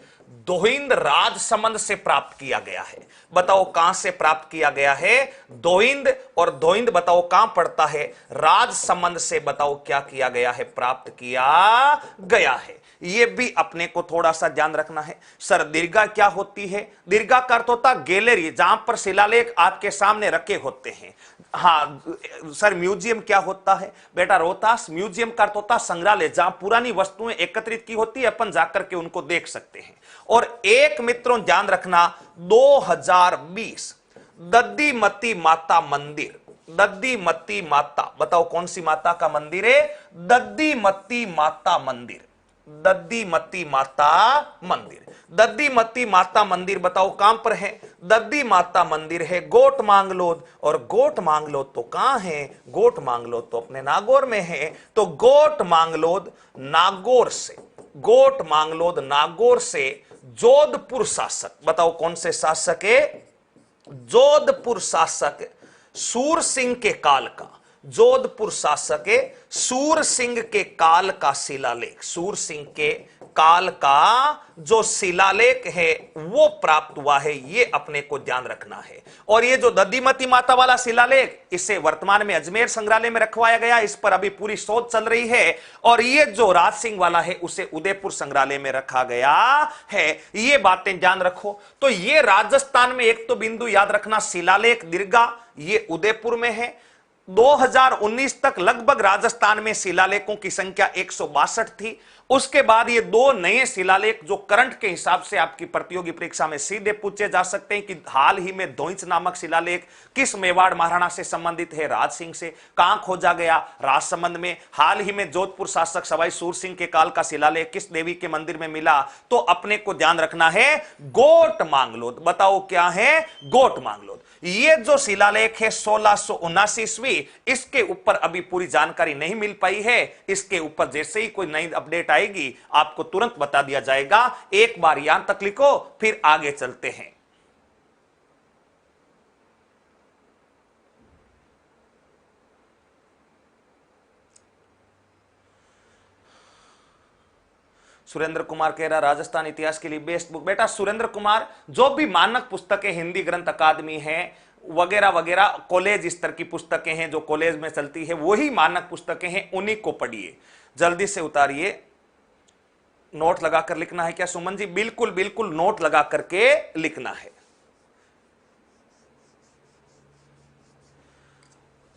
धोइंद राजसमंद से प्राप्त किया गया है। बताओ कहां से प्राप्त किया गया है? धोइंद, और धोइंद बताओ कहां पड़ता है? राजसमंद से बताओ क्या किया गया है, प्राप्त किया गया है। यह भी अपने को थोड़ा सा ध्यान रखना है। सर दीर्घा क्या होती है? दीर्घा का अर्थ होता गैलरी, जहां पर शिलालेख आपके सामने रखे होते हैं। हाँ सर, म्यूजियम क्या होता है? बेटा रोहतास, म्यूजियम का अर्थ होता संग्रहालय, जहां पुरानी वस्तुएं एकत्रित की होती है, अपन जाकर के उनको देख सकते हैं। और एक मित्रों ध्यान रखना, 2020 दद्दीमती माता मंदिर, दद्दीमती माता, बताओ कौन सी माता का मंदिर है? दद्दीमती माता मंदिर, दद्दीमती माता मंदिर। दद्दीमती माता मंदिर बताओ कहां पर है? दद्दी माता मंदिर है गोट मांगलोद, और गोट मांगलोद तो कहां है? गोट मांगलोद तो अपने नागौर में है। तो गोट मांगलोद नागौर से, गोट मांगलोद नागौर से जोधपुर शासक, बताओ कौन से शासक है? जोधपुर शासक सूर सिंह के काल का, जोधपुर शासक सूर सिंह के काल का शिलालेख, सूर सिंह के काल का जो शिलालेख है वो प्राप्त हुआ है, ये अपने को ध्यान रखना है। और ये जो दधिमती माता वाला शिलालेख, इसे वर्तमान में अजमेर संग्रहालय में रखवाया गया, इस पर अभी पूरी शोध चल रही है। और ये जो राज सिंह वाला है उसे उदयपुर संग्रहालय में रखा गया है। ये बातें ध्यान रखो। तो ये राजस्थान में एक तो बिंदु याद रखना, शिलालेख दीर्घा ये उदयपुर में है। 2019 तक लगभग राजस्थान में शिलालेखों की संख्या 162 थी। उसके बाद ये दो नए शिलालेख जो करंट के हिसाब से आपकी प्रतियोगी परीक्षा में सीधे पूछे जा सकते हैं कि हाल ही में दोइच नामक शिलालेख किस मेवाड़ महाराणा से संबंधित है, राज सिंह से। कहां खोजा गया, राजसमंद में। हाल ही में जोधपुर शासक सवाई सूर सिंह के काल का शिलालेख किस देवी के मंदिर में मिला, तो अपने को ध्यान रखना है गोट मांगलोद। बताओ क्या है, गोट मांगलोद। ये जो शिलालेख है 1679 ईस्वी, इसके ऊपर अभी पूरी जानकारी नहीं मिल पाई है। इसके ऊपर जैसे ही कोई नई अपडेट आएगी आपको तुरंत बता दिया जाएगा। एक बार यहां तक लिखो, फिर आगे चलते हैं। सुरेंद्र कुमार कह रहा राजस्थान इतिहास के लिए बेस्ट बुक। बेटा सुरेंद्र कुमार, जो भी मानक पुस्तकें हिंदी ग्रंथ अकादमी है वगैरह वगैरह, कॉलेज स्तर की पुस्तकें हैं जो कॉलेज में चलती है, वही मानक पुस्तकें हैं, उन्हीं को पढ़िए। जल्दी से उतारिए। नोट लगाकर लिखना है क्या सुमन जी? बिल्कुल बिल्कुल नोट लगा करके लिखना है।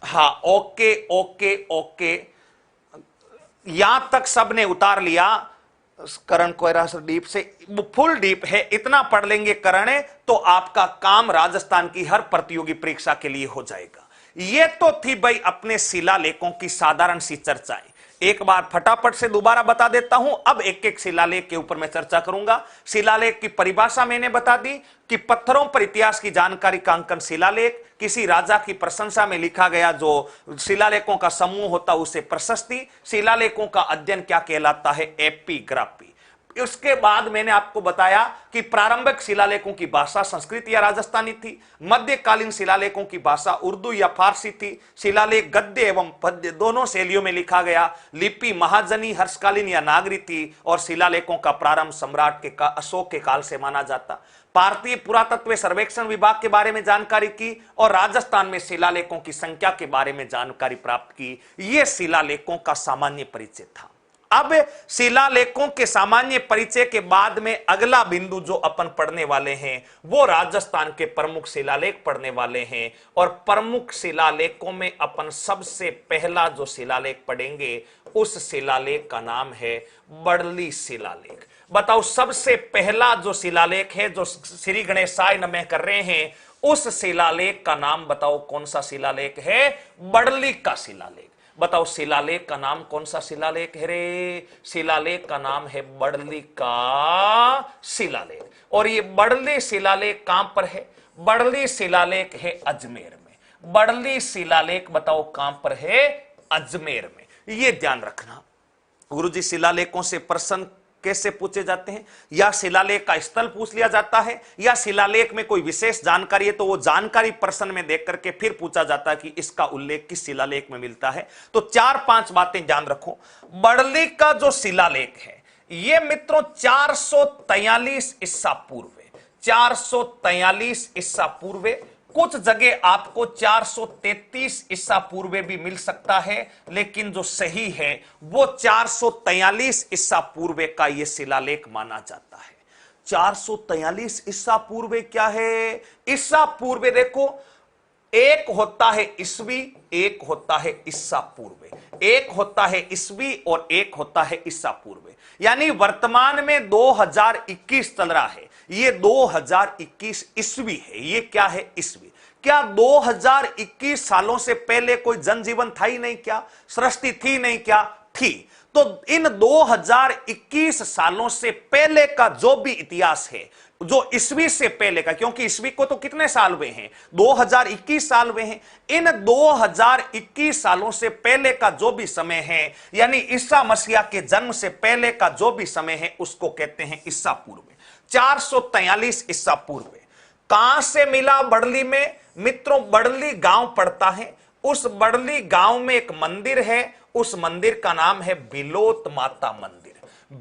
हाँ, ओके ओके ओके, यहां तक सबने उतार लिया। करण कोयरा सर डीप से, फुल डीप है, इतना पढ़ लेंगे करण तो आपका काम राजस्थान की हर प्रतियोगी परीक्षा के लिए हो जाएगा। ये तो थी भाई अपने शिलालेखों की साधारण सी चर्चाएं। एक बार फटाफट से दोबारा बता देता हूं। अब एक एक शिलालेख के ऊपर मैं चर्चा करूंगा। शिलालेख की परिभाषा मैंने बता दी कि पत्थरों पर इतिहास की जानकारी का अंकन शिलालेख, किसी राजा की प्रशंसा में लिखा गया जो शिलालेखों का समूह होता उसे प्रशस्ति। शिलालेखों का अध्ययन क्या कहलाता है? एपिग्राफी। उसके बाद मैंने आपको बताया कि प्रारंभिक शिलालेखों की भाषा संस्कृत या राजस्थानी थी। मध्यकालीन शिलालेखों की भाषा उर्दू या फारसी थी। शिलालेख गद्य एवं पद्य दोनों शैलियों में लिखा गया। लिपि महाजनी, हर्षकालीन या नागरी थी। और शिलालेखों का प्रारंभ सम्राट के अशोक के काल से माना जाता। भारतीय पुरातत्व सर्वेक्षण विभाग के बारे में जानकारी की और राजस्थान में शिलालेखों की संख्या के बारे में जानकारी प्राप्त की। यह शिलालेखों का सामान्य परिचय था। अब शिलालेखों के सामान्य परिचय के बाद में अगला बिंदु जो अपन पढ़ने वाले हैं वो राजस्थान के प्रमुख शिलालेख पढ़ने वाले हैं। और प्रमुख शिलालेखों में अपन सबसे पहला जो शिलालेख पढ़ेंगे उस शिलालेख का नाम है बड़ली शिलालेख। बताओ सबसे पहला जो शिलालेख है जो श्री गणेशाय नमः कर रहे हैं, उस शिलालेख का नाम बताओ कौन सा शिलालेख है? बड़ली का शिलालेख। बताओ शिलालेख का नाम कौन सा शिलालेख है रे? शिलालेख का नाम है बड़ली का शिलालेख। और ये बड़ली शिलालेख कहां पर है? बड़ली शिलालेख है अजमेर में। बड़ली शिलालेख बताओ कहां पर है? अजमेर में। ये ध्यान रखना। गुरुजी शिलालेखों से प्रश्न कैसे पूछे जाते हैं? या शिलालेख का स्थल पूछ लिया जाता है या शिलालेख में कोई विशेष जानकारी है तो वो जानकारी प्रश्न में देख करके फिर पूछा जाता है कि इसका उल्लेख किस शिलालेख में मिलता है। तो 4-5 बातें ध्यान रखो। बड़ली का जो शिलालेख है ये मित्रों 443 ईसा पूर्व, 443 ईसा पूर्व, कुछ जगह आपको 433 ईसा पूर्व भी मिल सकता है, लेकिन जो सही है वो 443 ईसा पूर्व का यह शिलालेख माना जाता है। 443 ईसा पूर्व क्या है? ईसा पूर्व देखो, एक होता है ईस्वी, एक होता है ईसा पूर्व। एक होता है ईस्वी और एक होता है ईसा पूर्व। यानी वर्तमान में 2021 चल रहा है, ये 2021 ईस्वी है। ये क्या है? ईस्वी। क्या 2021 सालों से पहले कोई जनजीवन था ही नहीं क्या? सृष्टि थी नहीं क्या? थी। तो इन 2021 सालों से पहले का जो भी इतिहास है, जो ईस्वी से पहले का, क्योंकि ईस्वी को तो कितने साल हुए हैं? 2021 साल हुए हैं। इन 2021 सालों से पहले का जो भी समय है, यानी ईसा मसीह के जन्म से पहले का जो भी समय है, उसको कहते हैं ईसा पूर्व। 443 ईसा पूर्व। कहां से मिला बड़ली में? मित्रों बड़ली गांव पड़ता है उस बड़ली गांव में एक मंदिर है, उस मंदिर का नाम है बिलोत माता मंदिर।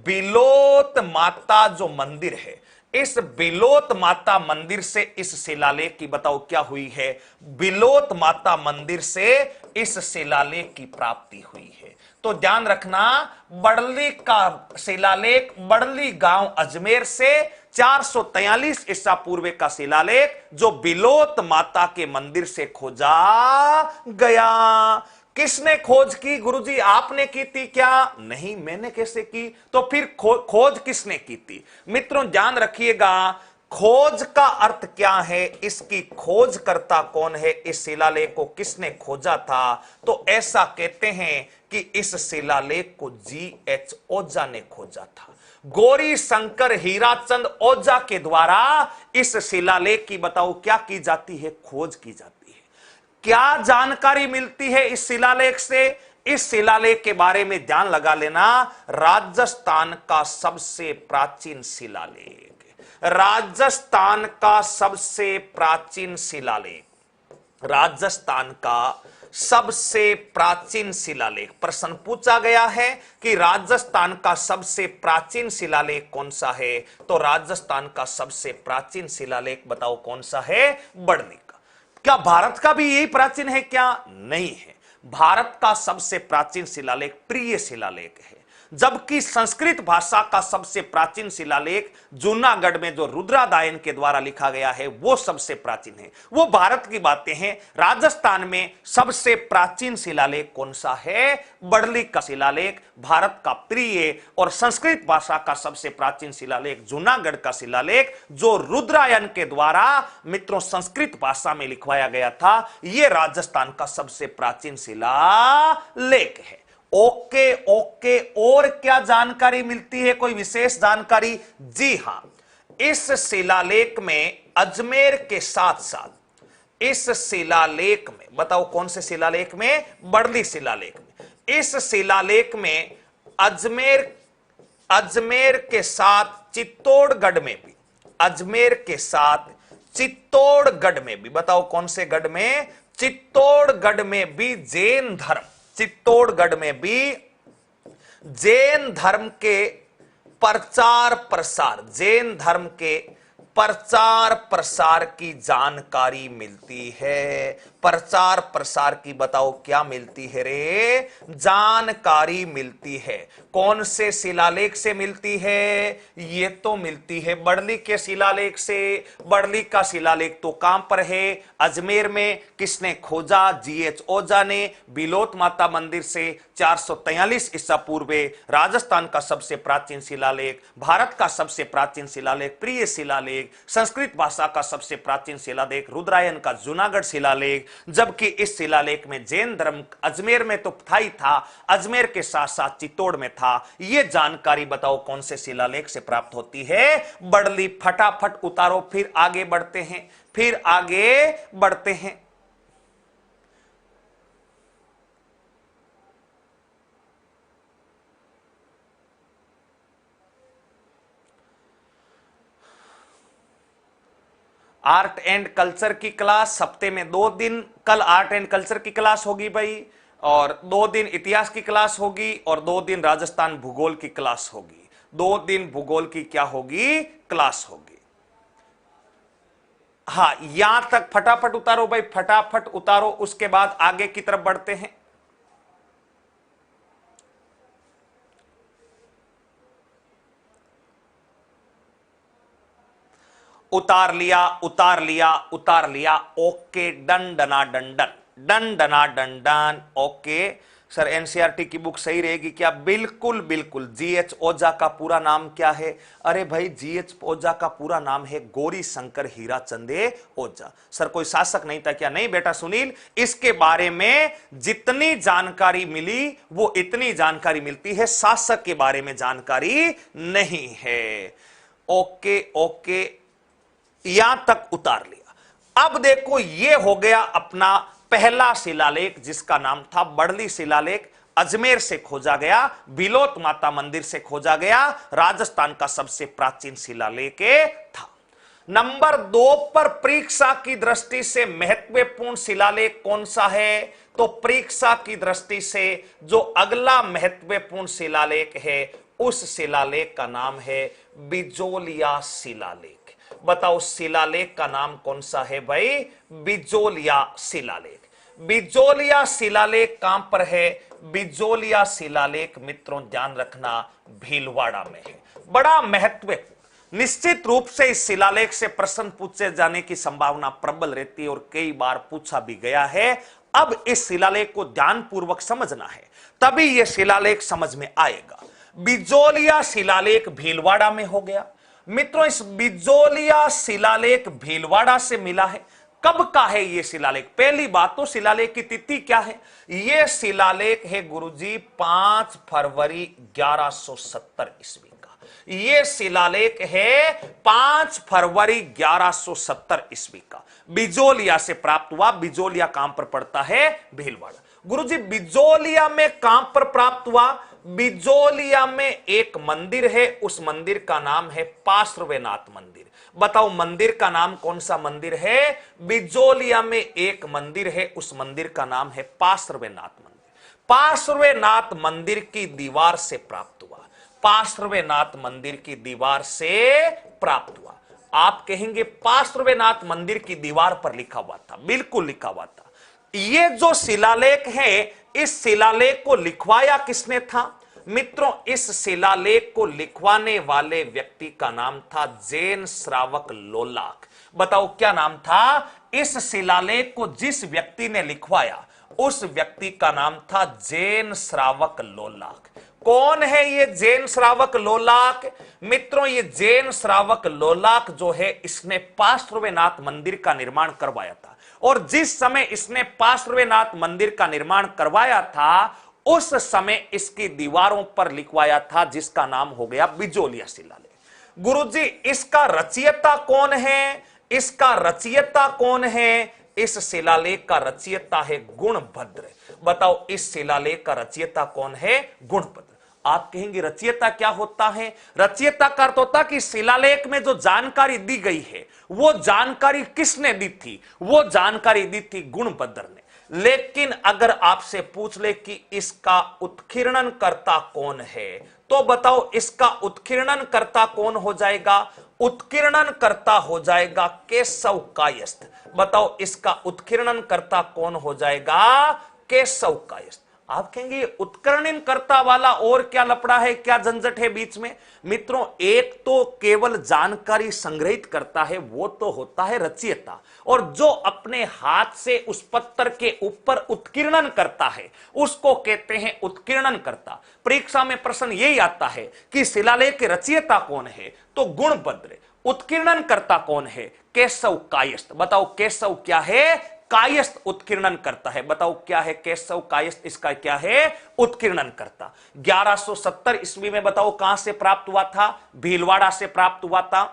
बिलोत माता जो मंदिर है, इस बिलोत माता मंदिर से इस शिलालेख की बताओ क्या हुई है? बिलोत माता मंदिर से इस शिलालेख की प्राप्ति हुई है। तो ध्यान रखना, बड़ली का शिलालेख बड़ली गांव अजमेर से 443 ईसा पूर्व का शिलालेख जो बिलोत माता के मंदिर से खोजा गया। किसने खोज की? गुरुजी आपने की थी क्या? नहीं, मैंने कैसे की? तो फिर खोज किसने की थी? मित्रों ध्यान रखिएगा, खोज का अर्थ क्या है, इसकी खोज करता कौन है, इस शिलालेख को किसने खोजा था? तो ऐसा कहते हैं कि इस शिलालेख को G.H. ओझा ने खोजा था। गौरी शंकर हीराचंद ओझा के द्वारा इस शिलालेख की बताओ क्या की जाती है? खोज की जाती है। क्या जानकारी मिलती है इस शिलालेख से? इस शिलालेख के बारे में ध्यान लगा लेना, राजस्थान का सबसे प्राचीन शिलालेख, राजस्थान का सबसे प्राचीन शिलालेख, राजस्थान का सबसे प्राचीन शिलालेख। प्रश्न पूछा गया है कि राजस्थान का सबसे प्राचीन शिलालेख कौन सा है? तो राजस्थान का सबसे प्राचीन शिलालेख बताओ कौन सा है? बड़ली का। क्या भारत का भी यही प्राचीन है क्या? नहीं है। भारत का सबसे प्राचीन शिलालेख प्रिय शिलालेख है, जबकि संस्कृत भाषा का सबसे प्राचीन शिलालेख जूनागढ़ में जो रुद्रादायन के द्वारा लिखा गया है वो सबसे प्राचीन है। वो भारत की बातें हैं। राजस्थान में सबसे प्राचीन शिलालेख कौन सा है? बड़ली का शिलालेख। भारत का प्रिय और संस्कृत भाषा का सबसे प्राचीन शिलालेख जूनागढ़ का शिलालेख जो रुद्रायन के द्वारा मित्रों संस्कृत भाषा में लिखवाया गया था, यह राजस्थान का सबसे प्राचीन शिलालेख है। ओके ओके, और क्या जानकारी मिलती है? कोई विशेष जानकारी? जी हां, इस शिलालेख में अजमेर के साथ साथ इस शिलालेख में बताओ कौन से शिलालेख में? बड़ली शिलालेख में। इस शिलालेख में अजमेर के साथ चित्तौड़गढ़ में भी, अजमेर के साथ चित्तौड़गढ़ में भी बताओ कौन से गढ़ में? चित्तौड़गढ़ में भी जैन धर्म, चित्तौड़गढ़ में भी जैन धर्म के प्रचार प्रसार, जैन धर्म के प्रचार प्रसार की जानकारी मिलती है। प्रचार प्रसार की बताओ क्या मिलती है रे? जानकारी मिलती है। कौन से शिलालेख से मिलती है? ये तो मिलती है बड़ली के शिलालेख से। बड़ली का शिलालेख तो कहां पर है? अजमेर में। किसने खोजा? G.H. ओझा ने बिलोत माता मंदिर से 443 ईसा पूर्व। राजस्थान का सबसे प्राचीन शिलालेख, भारत का सबसे प्राचीन शिलालेख प्रिय शिलालेख, संस्कृत भाषा का सबसे प्राचीन शिलालेख रुद्रायन का जूनागढ़ शिलालेख, जबकि इस शिलालेख में जैन धर्म अजमेर में तो था ही था, अजमेर के साथ साथ चित्तौड़ में था। यह जानकारी बताओ कौन से शिलालेख से प्राप्त होती है? बड़ली। फटाफट उतारो, फिर आगे बढ़ते हैं, फिर आगे बढ़ते हैं। आर्ट एंड कल्चर की क्लास हफ्ते में 2 दिन, कल आर्ट एंड कल्चर की क्लास होगी भाई, और 2 दिन इतिहास की क्लास होगी, और 2 दिन राजस्थान भूगोल की क्लास होगी। 2 दिन भूगोल की क्या होगी? क्लास होगी। हाँ, यहां तक फटाफट उतारो भाई, फटाफट उतारो, उसके बाद आगे की तरफ बढ़ते हैं। उतार लिया, उतार लिया, उतार लिया। ओके, डन डना डन डन, डन डना डन डन। ओके सर, एनसीईआरटी की बुक सही रहेगी क्या? बिल्कुल बिल्कुल। G.H. ओझा का पूरा नाम क्या है? अरे भाई, G.H. ओझा का पूरा नाम है गौरी शंकर हीराचंदे ओझा। सर कोई शासक नहीं था क्या? नहीं बेटा सुनील, इसके बारे में जितनी जानकारी मिली वो इतनी जानकारी मिलती है, शासक के बारे में जानकारी नहीं है। ओके ओके, यहां तक उतार लिया। अब देखो, यह हो गया अपना पहला शिलालेख जिसका नाम था बड़ली शिलालेख। अजमेर से खोजा गया, बिलोत माता मंदिर से खोजा गया, राजस्थान का सबसे प्राचीन शिलालेख था। नंबर 2 पर परीक्षा की दृष्टि से महत्वपूर्ण शिलालेख कौन सा है? तो परीक्षा की दृष्टि से जो अगला महत्वपूर्ण शिलालेख है उस शिलालेख का नाम है बिजोलिया शिलालेख। बताओ शिलालेख का नाम कौन सा है भाई? बिजोलिया शिलालेख। बिजोलिया शिलालेख कहां पर है? बिजोलिया शिलालेख मित्रों ध्यान रखना भीलवाड़ा में है। बड़ा महत्वपूर्ण, निश्चित रूप से इस शिलालेख से प्रश्न पूछे जाने की संभावना प्रबल रहती है और कई बार पूछा भी गया है। अब इस शिलालेख को ध्यानपूर्वक समझना है, तभी यह शिलालेख समझ में आएगा। बिजोलिया शिलालेख भीलवाड़ा में हो गया। मित्रों इस बिजोलिया शिलालेख भीलवाड़ा से मिला है। कब का है यह शिलालेख? पहली बात तो शिलालेख की तिथि क्या है? यह शिलालेख है गुरुजी 5 फरवरी 1170 ईस्वी का। यह शिलालेख है 5 फरवरी 1170 ईस्वी का, बिजोलिया से प्राप्त हुआ। बिजोलिया कहां पर पड़ता है? भीलवाड़ा। गुरुजी बिजोलिया में कहां पर प्राप्त हुआ? बिजोलिया में एक मंदिर है, उस मंदिर का नाम है पार्श्वनाथ मंदिर। बताओ मंदिर का नाम कौन सा मंदिर है? बिजोलिया में एक मंदिर है, उस मंदिर का नाम है पार्श्वनाथ मंदिर। पार्श्वनाथ मंदिर की दीवार से प्राप्त हुआ। पार्श्वनाथ मंदिर की दीवार से प्राप्त हुआ। आप कहेंगे पार्श्वनाथ मंदिर की दीवार पर लिखा हुआ था। बिल्कुल लिखा हुआ था। ये जो शिलालेख है, इस शिलालेख को लिखवाया किसने था? मित्रों इस शिलालेख को लिखवाने वाले व्यक्ति का नाम था जैन श्रावक लोलाक। बताओ क्या नाम था? इस शिलालेख को जिस व्यक्ति ने लिखवाया उस व्यक्ति का नाम था जैन श्रावक लोलाक। कौन है ये जैन श्रावक लोलाक? मित्रों ये जैन श्रावक लोलाक जो है इसने पार्श्वनाथ मंदिर का निर्माण करवाया था, और जिस समय इसने पार्श्वनाथ मंदिर का निर्माण करवाया था उस समय इसकी दीवारों पर लिखवाया था जिसका नाम हो गया बिजोलिया शिलालेख। गुरुजी इसका रचयिता कौन है? इसका रचयिता कौन है? इस शिलालेख का रचयिता है गुणभद्र। बताओ इस शिलालेख का रचयिता कौन है? गुणभद्र। आप कहेंगे रचयिता क्या होता है? रचयिता का अर्थ होता कि शिलालेख में जो जानकारी दी गई है वो जानकारी किसने दी थी? वो जानकारी दी थी गुणभद्र ने। लेकिन अगर आपसे पूछ ले कि इसका उत्कीर्णन करता कौन है, तो बताओ इसका उत्कीर्णन करता कौन हो जाएगा? उत्कीर्णन करता हो जाएगा केशव कायस्थ। बताओ इसका उत्कीर्णन करता कौन हो जाएगा? केशव कायस्थ। आप कहेंगे उत्कीर्णन करता वाला और क्या लफड़ा है, क्या झंझट है बीच में? मित्रों एक तो केवल जानकारी संग्रहित करता है वो तो होता है रचयिता, और जो अपने हाथ से उस पत्थर के ऊपर उत्कीर्णन करता है उसको कहते हैं उत्कीर्णन करता। परीक्षा में प्रश्न यही आता है कि शिलालेख के रचयिता कौन है? तो गुणभद्र। उत्कीर्णन करता कौन है? केशव कायस्थ। बताओ केशव क्या है? कायस्थ उत्कीर्णन करता है। बताओ क्या है केशव कायस्थ? इसका क्या है? उत्कीर्णन करता। 1170 ईस्वी में बताओ कहां से प्राप्त हुआ था? भीलवाड़ा से प्राप्त हुआ था।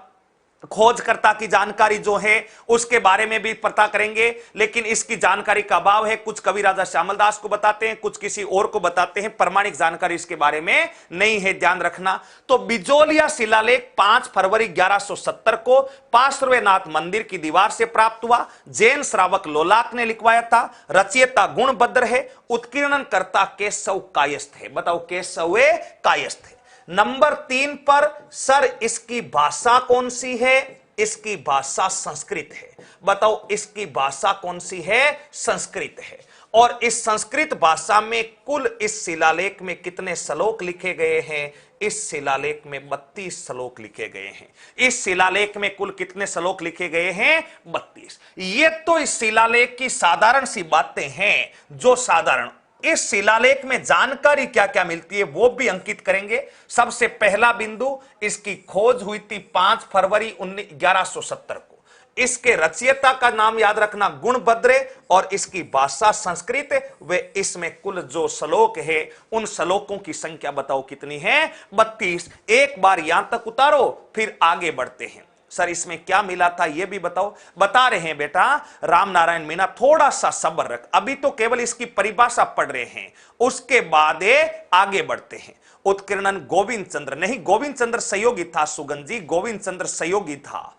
खोजकर्ता की जानकारी जो है उसके बारे में भी पता करेंगे, लेकिन इसकी जानकारी का अभाव है। कुछ कवि राजा श्यामल दास को बताते हैं, कुछ किसी और को बताते हैं, प्रमाणिक जानकारी इसके बारे में नहीं है, ध्यान रखना। तो बिजोलिया शिलालेख 5 फरवरी 1170 को पार्श्वनाथ मंदिर की दीवार से प्राप्त हुआ। जैन श्रावक लोलाक ने लिखवाया था। रचयिता गुणभद्र है। उत्कीर्णन करता केशव कायस्थ है। बताओ केशव कायस्थ है। नंबर 3 पर सर इसकी भाषा कौन सी है? इसकी भाषा संस्कृत है। बताओ इसकी भाषा कौन सी है? संस्कृत है। और इस संस्कृत भाषा में कुल इस शिलालेख में कितने श्लोक लिखे गए हैं? इस शिलालेख में 32 श्लोक लिखे गए हैं। इस शिलालेख में कुल कितने श्लोक लिखे गए हैं? 32। ये तो इस शिलालेख की साधारण सी बातें हैं जो साधारण। इस शिलालेख में जानकारी क्या क्या मिलती है वो भी अंकित करेंगे। सबसे पहला बिंदु, इसकी खोज हुई थी 5 फरवरी 1170 को। इसके रचयिता का नाम याद रखना गुणभद्र, और इसकी भाषा संस्कृत। वे इसमें कुल जो श्लोक है उन श्लोकों की संख्या बताओ कितनी है? 32। एक बार यहां तक उतारो फिर आगे बढ़ते हैं। सर इसमें क्या मिला था ये भी बताओ। बता रहे हैं बेटा राम नारायण मीणा, थोड़ा सा सब्र रख, अभी तो केवल इसकी परिभाषा पढ़ रहे हैं, उसके बाद आगे बढ़ते हैं। उत्कीर्णन गोविंद चंद्र नहीं, गोविंद चंद्र सहयोगी था सुगंध जी, गोविंद चंद्र सहयोगी था।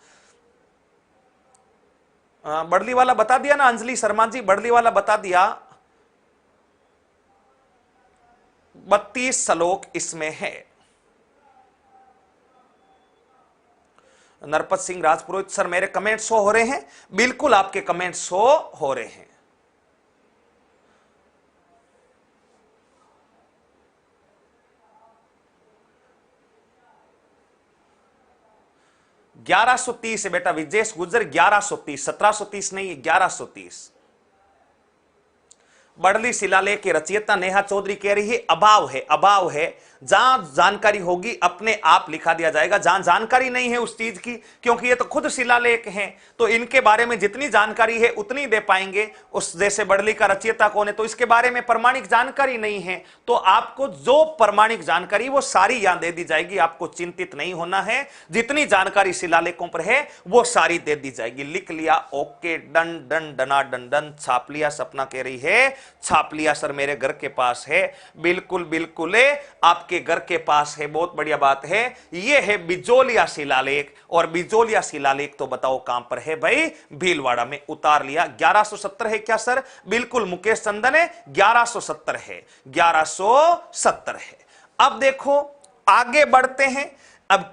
बड़ली वाला बता दिया ना अंजलि शर्मा जी, बड़ली वाला बता दिया। 32 श्लोक इसमें है। नरपत सिंह राजपुरोहित सर, मेरे कमेंट शो हो रहे हैं? बिल्कुल आपके कमेंट शो हो रहे हैं। 1130 है बेटा विजेश गुजर, 1130, 1730 नहीं, 1130। बड़ली शिलालेख की रचयिता नेहा चौधरी कह रही है अभाव है, अभाव है। जहां जानकारी होगी अपने आप लिखा दिया जाएगा, जहां जानकारी नहीं है उस चीज की, क्योंकि ये तो खुद शिलालेख हैं, तो इनके बारे में जितनी जानकारी है उतनी दे पाएंगे। उस जैसे बड़ली का रचयिता कौन है, तो इसके बारे में प्रमाणिक जानकारी नहीं है, तो आपको जो प्रमाणिक जानकारी वो सारी यहां दे दी जाएगी। आपको चिंतित नहीं होना है, जितनी जानकारी शिलालेखों पर है वो सारी दे दी जाएगी। लिख लिया, ओके, डन डन डना डन डन, छाप लिया। सपना कह रही है छाप लिया सर, मेरे घर के पास है। बिल्कुल बिल्कुल आपके घर के पास है, बहुत बढ़िया बात है। यह है बिजोलिया शिलालेख, और बिजोलिया शिलालेख तो बताओ कहां पर है भाई? भीलवाड़ा में। उतार लिया। 1170 है क्या सर? बिल्कुल मुकेश चंदन है, 1170 है, 1170 है। अब देखो आगे बढ़ते हैं। अब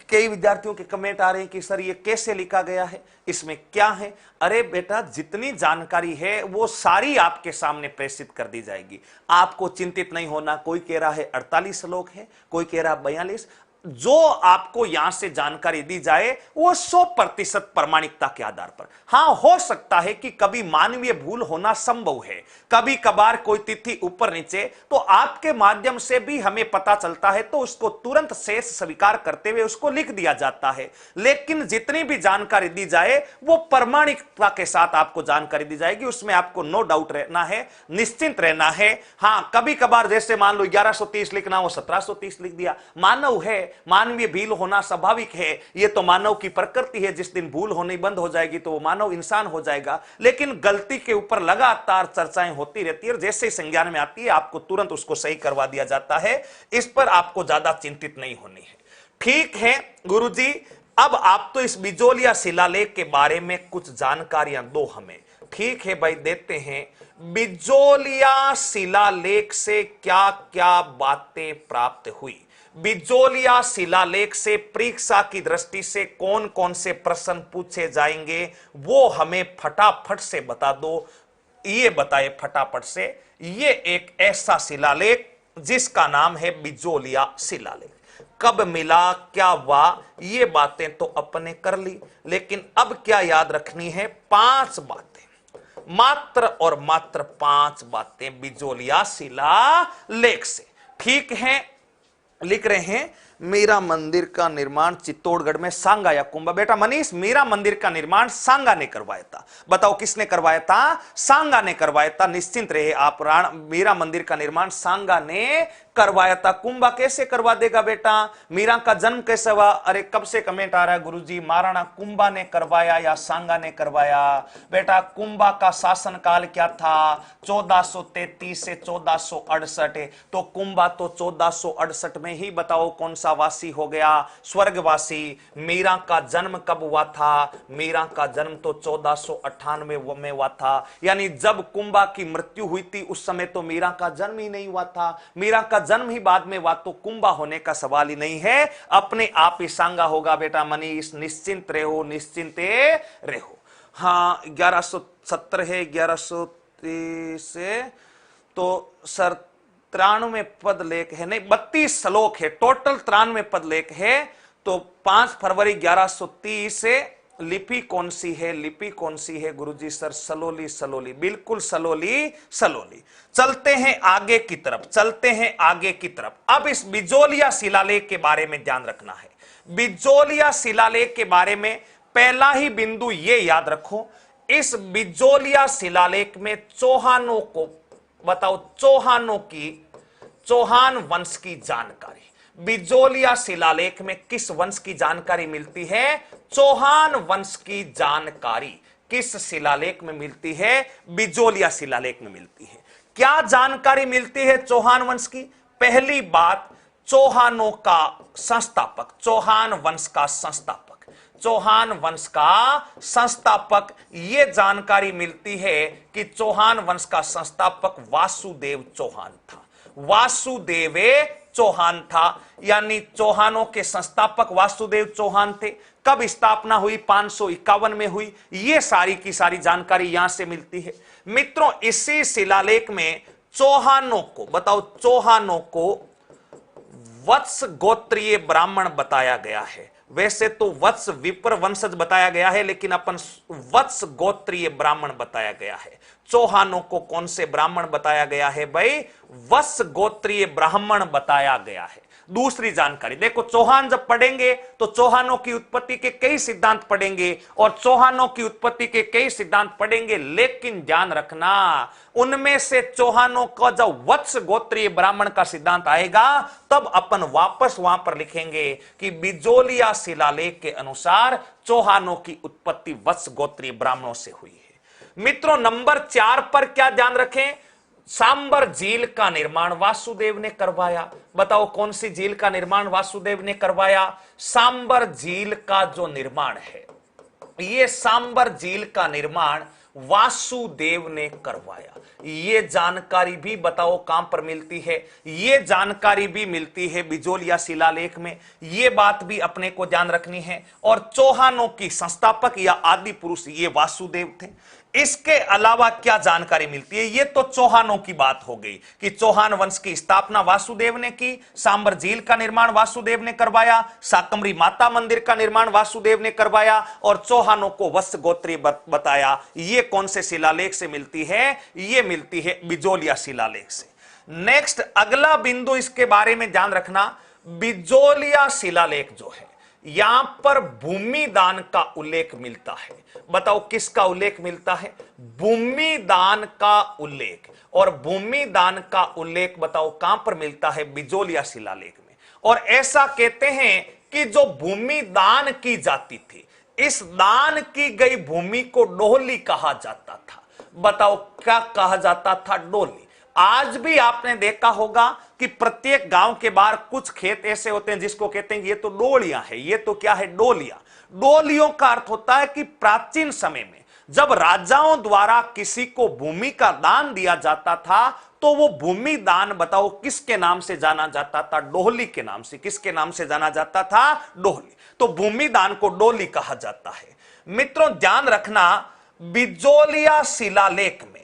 कई विद्यार्थियों के कमेंट आ रहे हैं कि सर ये कैसे लिखा गया है, इसमें क्या है? अरे बेटा जितनी जानकारी है वो सारी आपके सामने प्रेषित कर दी जाएगी, आपको चिंतित नहीं होना। कोई कह रहा है 48 श्लोक है, कोई कह रहा है 42। जो आपको यहां से जानकारी दी जाए वो 100% प्रमाणिकता के आधार पर। हां, हो सकता है कि कभी मानवीय भूल होना संभव है, कभी कभार कोई तिथि ऊपर नीचे, तो आपके माध्यम से भी हमें पता चलता है, तो उसको तुरंत शेष स्वीकार करते हुए उसको लिख दिया जाता है। लेकिन जितनी भी जानकारी दी जाए वो प्रमाणिकता के साथ आपको जानकारी दी जाएगी, उसमें आपको नो डाउट रहना है, निश्चिंत रहना है। हां, कभी कभार जैसे मान लो 1130 लिखना हो 1730 लिख दिया, मानव है, मानवीय भूल होना स्वाभाविक है, यह तो मानव की प्रकृति है। जिस दिन भूल होनी बंद हो जाएगी तो वो मानव इंसान हो जाएगा। लेकिन गलती के ऊपर लगातार चर्चाएं होती रहती है, और जैसे ही संज्ञान में आती है आपको तुरंत उसको सही करवा दिया जाता है। इस पर आपको ज्यादा चिंतित नहीं होनी है। ठीक है गुरुजी, अब आप तो इस बिजोलिया शिलालेख के बारे में कुछ जानकारियां दो हमें। ठीक है भाई, देते हैं। बिजोलिया शिलालेख से क्या क्या बातें प्राप्त हुई? बिजोलिया शिलालेख से परीक्षा की दृष्टि से कौन कौन से प्रश्न पूछे जाएंगे वो हमें फटाफट से बता दो। ये बताए फटाफट से। ये एक ऐसा शिलालेख जिसका नाम है बिजोलिया शिलालेख। कब मिला, क्या हुआ, ये बातें तो अपने कर ली, लेकिन अब क्या याद रखनी है? 5 बातें, मात्र और मात्र 5 बातें बिजोलिया शिलालेख से। ठीक है, लिख रहे हैं मीरा मंदिर का निर्माण चित्तौड़गढ़ में सांगा या कुंभा। बेटा मनीष, मीरा मंदिर का निर्माण सांगा ने करवाया था। बताओ किसने करवाया था? सांगा ने करवाया था। निश्चिंत रहे आप, मीरा मंदिर का निर्माण सांगा ने करवाया था। कुंभा कैसे करवा देगा बेटा? मीरा का जन्म कैसे हुआ? अरे कब से कमेंट आ रहा है गुरुजी, महाराणा कुंभा ने करवाया या सांगा ने करवाया? बेटा कुंभा का शासन काल क्या था? 1433 से 1468। तो कुंभा तो 1468 में ही बताओ कौन सा वासी हो गया? स्वर्गवासी। मीरा का जन्म कब हुआ था? मीरा का जन्म तो 1498 में हुआ था। यानी जब कुंभा की मृत्यु हुई थी उस समय तो मीरा का जन्म ही नहीं हुआ था। मीरा का जन्म ही बाद में हुआ, तो कुंभा होने का सवाल ही नहीं है, अपने आप ही सांगा होगा। बेटा मनीष निश्चिंत रहो, निश्चिंत रहो। हाँ 1170 है, 1130 से तो सर 93 पद लेख है, नहीं 32 श्लोक है, टोटल 93 पद लेख है। तो 5 फरवरी 1130 से लिपि कौन सी है? लिपि कौन सी है गुरुजी? सर सलोली, सलोली, बिल्कुल सलोली, सलोली। चलते हैं आगे की तरफ, चलते हैं आगे की तरफ। अब इस बिजोलिया शिलालेख के बारे में ध्यान रखना है। बिजोलिया शिलालेख के बारे में पहला ही बिंदु यह याद रखो, इस बिजोलिया शिलालेख में चौहानों को बताओ, चौहानों की, चौहान वंश की जानकारी। बिजोलिया शिलालेख में किस वंश की जानकारी मिलती है? चौहान वंश की जानकारी किस शिलालेख में मिलती है? बिजोलिया शिलालेख में मिलती है। क्या जानकारी मिलती है चौहान वंश की? पहली बात, चौहानों का संस्थापक, चौहान वंश का संस्थापक, चौहान वंश का संस्थापक। ये जानकारी मिलती है कि चौहान वंश का संस्थापक वासुदेव चौहान था। वासुदेव चौहान था, यानी चौहानों के संस्थापक वासुदेव चौहान थे। कब स्थापना हुई? 551 में हुई। ये सारी की सारी जानकारी यहां से मिलती है। मित्रों, इसी शिलालेख में चौहानों को, बताओ, चौहानों को वत्स गोत्रीय ब्राह्मण बताया गया है। वैसे तो वत्स विप्र वंशज बताया गया है, लेकिन अपन वत्स गोत्रीय ब्राह्मण बताया गया है। चौहानों को कौन से ब्राह्मण बताया गया है भाई? वत्स गोत्रीय ब्राह्मण बताया गया है। दूसरी जानकारी देखो, चौहान जब पढ़ेंगे तो चौहानों की उत्पत्ति के कई सिद्धांत पढ़ेंगे और चौहानों की उत्पत्ति के कई सिद्धांत पढ़ेंगे, लेकिन ध्यान रखना उनमें से चौहानों का जब वत्स गोत्रीय ब्राह्मण का सिद्धांत आएगा तब अपन वापस वहां पर लिखेंगे कि बिजोलिया शिलालेख के अनुसार चौहानों की उत्पत्ति वत्स गोत्रीय ब्राह्मणों से हुई है। मित्रों, नंबर 4 पर क्या ध्यान रखें? सांबर झील का निर्माण वासुदेव ने करवाया। बताओ, कौन सी झील का निर्माण वासुदेव ने करवाया? सांबर झील का जो निर्माण है, ये सांबर झील का निर्माण वासुदेव ने करवाया। ये जानकारी भी बताओ कहां पर मिलती है? ये जानकारी भी मिलती है बिजोलिया शिलालेख में। ये बात भी अपने को ध्यान रखनी है। और चौहानों की संस्थापक या आदि पुरुष ये वासुदेव थे। इसके अलावा क्या जानकारी मिलती है? ये तो चौहानों की बात हो गई कि चौहान वंश की स्थापना वासुदेव ने की, सांबर झील का निर्माण वासुदेव ने करवाया, साकम्बरी माता मंदिर का निर्माण वासुदेव ने करवाया और चौहानों को वत्स गोत्रीय बताया। ये कौन से शिलालेख से मिलती है? ये मिलती है बिजोलिया शिलालेख से। नेक्स्ट, अगला बिंदु इसके बारे में ध्यान रखना, बिजोलिया शिलालेख जो है यहां पर भूमि दान का उल्लेख मिलता है। बताओ, किसका उल्लेख मिलता है? भूमि दान का उल्लेख। और भूमि दान का उल्लेख बताओ कहां पर मिलता है? बिजोलिया शिलालेख में। और ऐसा कहते हैं कि जो भूमि दान की जाती थी, इस दान की गई भूमि को डोहली कहा जाता था। बताओ, क्या कहा जाता था? डोली। आज भी आपने देखा होगा कि प्रत्येक गांव के बाहर कुछ खेत ऐसे होते हैं जिसको कहते हैं ये तो डोलियां है। ये तो क्या है? डोलियां। डोलियों का अर्थ होता है कि प्राचीन समय में जब राजाओं द्वारा किसी को भूमि का दान दिया जाता था तो वो भूमि दान, बताओ, किसके नाम से जाना जाता था? डोहली के नाम से। किसके नाम से जाना जाता था? डोहली। तो भूमि दान को डोली कहा जाता है। मित्रों, ध्यान रखना, बिजोलिया शिलालेख में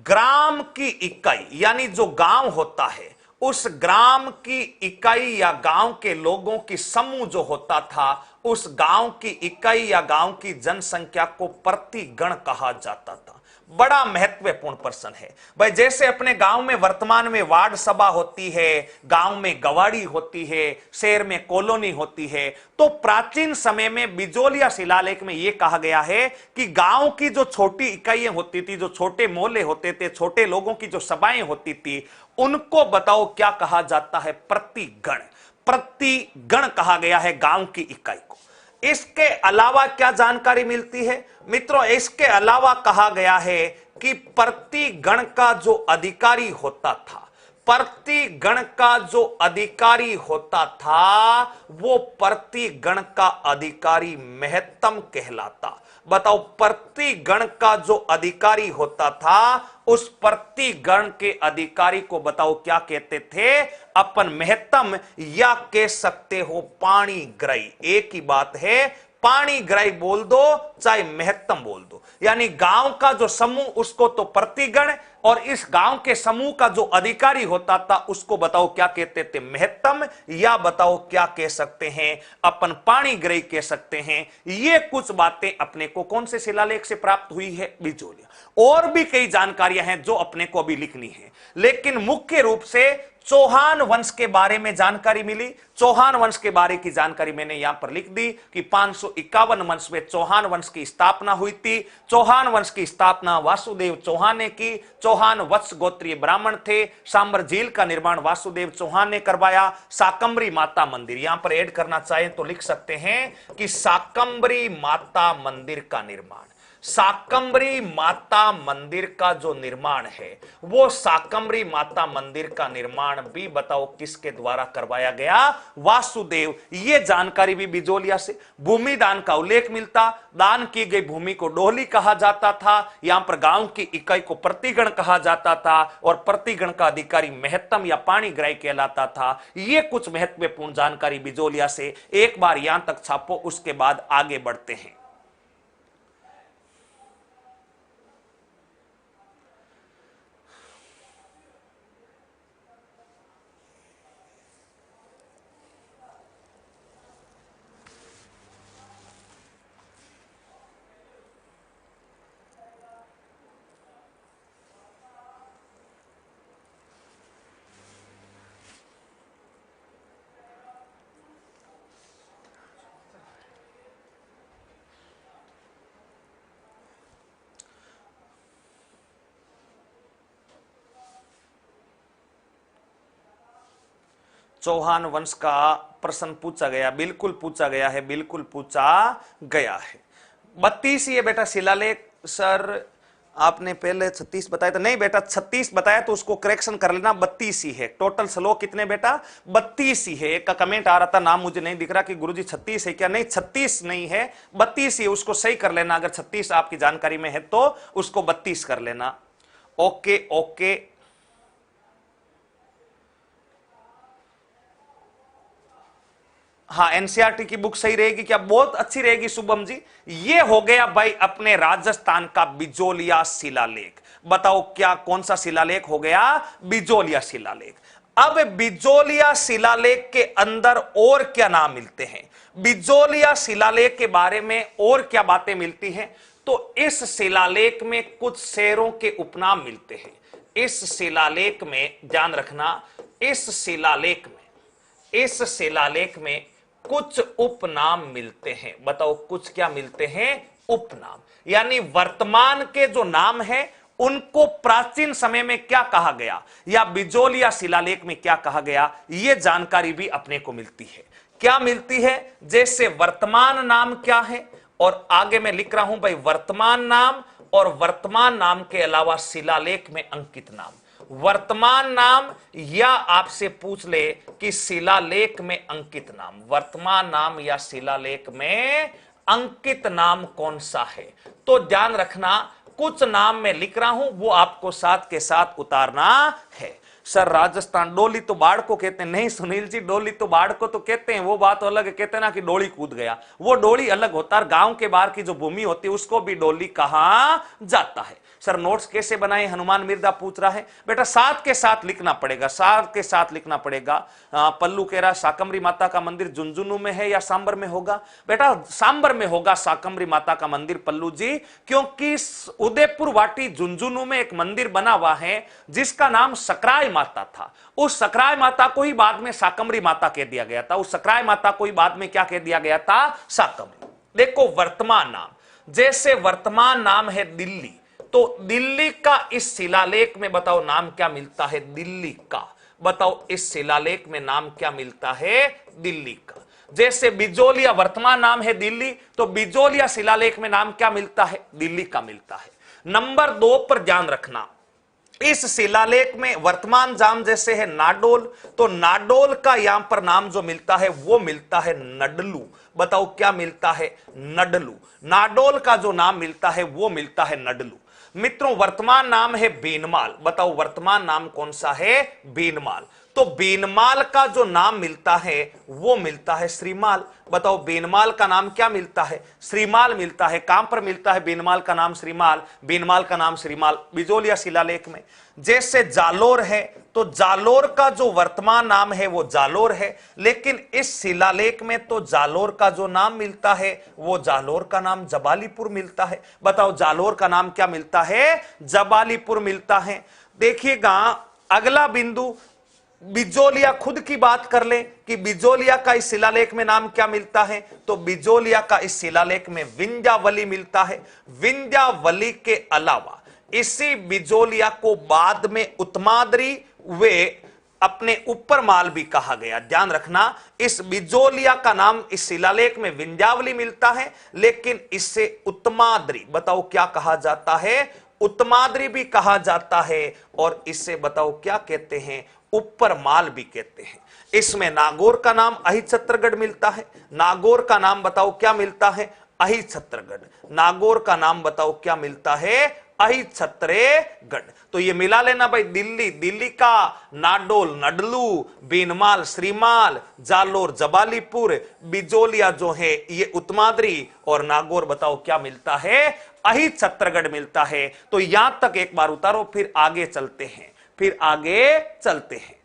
ग्राम की इकाई, यानी जो गांव होता है, उस ग्राम की इकाई या गांव के लोगों की समूह जो होता था, उस गांव की इकाई या गांव की जनसंख्या को प्रतिगण कहा जाता था। बड़ा महत्वपूर्ण प्रश्न है भाई। जैसे अपने गांव में वर्तमान में वार्ड सभा होती है, गांव में गवाड़ी होती है, शहर में कॉलोनी होती है, तो प्राचीन समय में बिजोलिया शिलालेख में यह कहा गया है कि गांव की जो छोटी इकाइयां होती थी, जो छोटे मोहल्ले होते थे, छोटे लोगों की जो सभाएं होती थी, उनको बताओ क्या कहा जाता है? प्रतिगण। प्रतिगण कहा गया है गांव की इकाई को। इसके अलावा क्या जानकारी मिलती है? मित्रों, इसके अलावा कहा गया है कि प्रतिगण का जो अधिकारी होता था, प्रतिगण का जो अधिकारी होता था, वो प्रतिगण का अधिकारी महत्तम कहलाता। बताओ, प्रतिगण का जो अधिकारी होता था, उस प्रतिगण के अधिकारी को बताओ क्या कहते थे? अपन महत्तम, या कह सकते हो पाणिग्राही। एक ही बात है, पाणिग्राही बोल दो चाहे महत्तम बोल दो। यानी गांव का जो समूह उसको तो प्रतिगण, और इस गांव के समूह का जो अधिकारी होता था उसको बताओ क्या कहते थे? महत्तम, या बताओ क्या कह सकते हैं? अपन पाणिग्राही कह सकते हैं। ये कुछ बातें अपने को कौन से शिलालेख से प्राप्त हुई है? बिजोलिया। और भी कई जानकारियां हैं जो अपने को अभी लिखनी है, लेकिन मुख्य रूप से चौहान वंश के बारे में जानकारी मिली। चौहान वंश के बारे की जानकारी मैंने यहां पर लिख दी कि 551 वंश में चौहान वंश की स्थापना हुई थी। चौहान वंश की स्थापना वासुदेव चौहान ने की। चौहान वत्स गोत्रीय ब्राह्मण थे। सांबर झील का निर्माण वासुदेव चौहान ने करवाया। साकम्बरी माता मंदिर, यहां पर ऐड करना चाहे तो लिख सकते हैं कि साकम्बरी माता मंदिर का निर्माण शाकंभरी माता मंदिर का जो निर्माण है, वो शाकंभरी माता मंदिर का निर्माण भी बताओ किसके द्वारा करवाया गया? वासुदेव। ये जानकारी भी बिजोलिया से। भूमि दान का उल्लेख मिलता, दान की गई भूमि को डोहली कहा जाता था, यहां पर गांव की इकाई को प्रतिगण कहा जाता था, और प्रतिगण का अधिकारी महत्तम या पाणीग्राही कहलाता था। ये कुछ महत्वपूर्ण जानकारी बिजोलिया से। एक बार यहां तक छापो, उसके बाद आगे बढ़ते हैं। चौहान वंश का प्रश्न पूछा गया, बिल्कुल पूछा गया है, बिल्कुल पूछा गया है। 32 ये बेटा शिलालेख। सर आपने पहले 36 बताया था, नहीं बेटा 36 बताया, तो उसको करेक्शन कर लेना, 32 ही है। टोटल श्लोक कितने बेटा? 32 ही है। एक का कमेंट आ रहा था, नाम मुझे नहीं दिख रहा कि गुरुजी 36 है क्या? नहीं 36 नहीं है, 32 ही, उसको सही कर लेना। अगर 36 आपकी जानकारी में है तो उसको 32 कर लेना। ओके ओके, हाँ एनसीईआरटी की बुक सही रहेगी क्या? बहुत अच्छी रहेगी शुभम जी। ये हो गया भाई अपने राजस्थान का बिजोलिया शिलालेख। बताओ क्या, कौन सा शिलालेख हो गया? बिजोलिया शिलालेख। अब बिजोलिया शिलालेख के अंदर और क्या नाम मिलते हैं, बिजोलिया शिलालेख के बारे में और क्या बातें मिलती हैं? तो इस शिलालेख में कुछ शहरों के उपनाम मिलते हैं। इस शिलालेख में ध्यान रखना, इस शिलालेख में कुछ उपनाम मिलते हैं। बताओ कुछ क्या मिलते हैं? उपनाम। यानी वर्तमान के जो नाम है उनको प्राचीन समय में क्या कहा गया, या बिजोलिया शिलालेख में क्या कहा गया, यह जानकारी भी अपने को मिलती है। क्या मिलती है? जैसे वर्तमान नाम क्या है, और आगे मैं लिख रहा हूं भाई वर्तमान नाम, और वर्तमान नाम के अलावा शिलालेख में अंकित नाम। वर्तमान नाम, या आपसे पूछ ले कि शिलालेख में अंकित नाम, वर्तमान नाम या शिलालेख में अंकित नाम कौन सा है? तो ध्यान रखना, कुछ नाम मैं लिख रहा हूं, वो आपको साथ के साथ उतारना है। सर राजस्थान डोली तो बाढ़ को कहते हैं। नहीं सुनील जी, डोली तो बाढ़ को तो कहते हैं, वो बात अलग है। कहते हैं ना कि डोली कूद गया, वो डोली अलग होता है। गांव के बाहर की जो भूमि होती है उसको भी डोली कहा जाता है। सर नोट्स कैसे बनाए, हनुमान मिर्जा पूछ रहा है। बेटा साथ के साथ लिखना पड़ेगा, साथ के साथ लिखना पड़ेगा। पल्लू कह रहा शाकंभरी माता का मंदिर झुंझुनू में है या सांबर में होगा? बेटा सांबर में होगा शाकंभरी माता का मंदिर पल्लू जी, क्योंकि उदयपुर वाटी झुंझुनू में एक मंदिर बना हुआ है जिसका नाम सकराय माता था। उस सकराय माता को ही बाद में शाकंभरी माता कह दिया गया था। उस सकराय माता को ही बाद में क्या कह दिया गया था? शाकंभरी। देखो वर्तमान नाम, जैसे वर्तमान नाम है दिल्ली, तो दिल्ली का इस शिलालेख में बताओ नाम क्या मिलता है? दिल्ली का। बताओ इस शिलालेख में नाम क्या मिलता है? दिल्ली का। जैसे बिजोलिया वर्तमान नाम है दिल्ली, तो बिजोलिया शिलालेख में नाम क्या मिलता है? दिल्ली का मिलता है। नंबर 2 पर ध्यान रखना, इस शिलालेख में वर्तमान नाम जैसे है नाडोल, तो नाडोल का यहां पर नाम जो मिलता है वो मिलता है नडलू। बताओ क्या मिलता है? नडलू। नाडोल का जो नाम मिलता है वो मिलता है नडलू। मित्रों वर्तमान नाम है बीनमाल। बताओ वर्तमान नाम कौन सा है? बीनमाल। तो बीनमाल का जो नाम मिलता है वो मिलता है श्रीमाल। बताओ बीनमाल का नाम क्या मिलता है? श्रीमाल मिलता है। कहां पर मिलता है बीनमाल का नाम? श्रीमाल। बीनमाल का नाम श्रीमाल बिजोलिया शिलालेख में। जैसे जालोर है, तो जालोर का जो वर्तमान नाम है वो जालोर है, लेकिन इस शिलालेख में तो जालोर का जो नाम मिलता है वो जालोर का नाम जबालीपुर मिलता है। बताओ जालोर का नाम क्या मिलता है? जबालीपुर मिलता है। देखिएगा अगला बिंदु, बिजोलिया खुद की बात कर ले कि बिजोलिया का इस शिलालेख में नाम क्या मिलता है, तो बिजोलिया का इस शिलालेख में विंध्यावली मिलता है। विंध्यावली के अलावा इसी बिजोलिया को बाद में उत्तमाद्री वे अपने ऊपर माल भी कहा गया। ध्यान रखना, इस बिजोलिया का नाम इस शिलालेख में विंध्यावली मिलता है, लेकिन इससे उत्तमाद्रि, बताओ क्या कहा जाता है, उत्तमाद्रि भी कहा जाता है, और इससे बताओ क्या कहते हैं, ऊपर माल भी कहते हैं। इसमें नागौर का नाम अहिछत्रगढ़ मिलता है। नागौर का नाम बताओ क्या मिलता है, अहिछत्रगढ़। नागौर का नाम बताओ क्या मिलता है, अहिछत्रेगढ़। तो ये मिला लेना भाई। दिल्ली, दिल्ली का नाडोल नडलू, बीनमाल श्रीमाल, जालोर जबालीपुर, बिजोलिया जो है ये उत्तमाद्रि, और नागौर बताओ क्या मिलता है, अहिछत्रगढ़ मिलता है। तो यहां तक एक बार उतारो, फिर आगे चलते हैं, फिर आगे चलते हैं।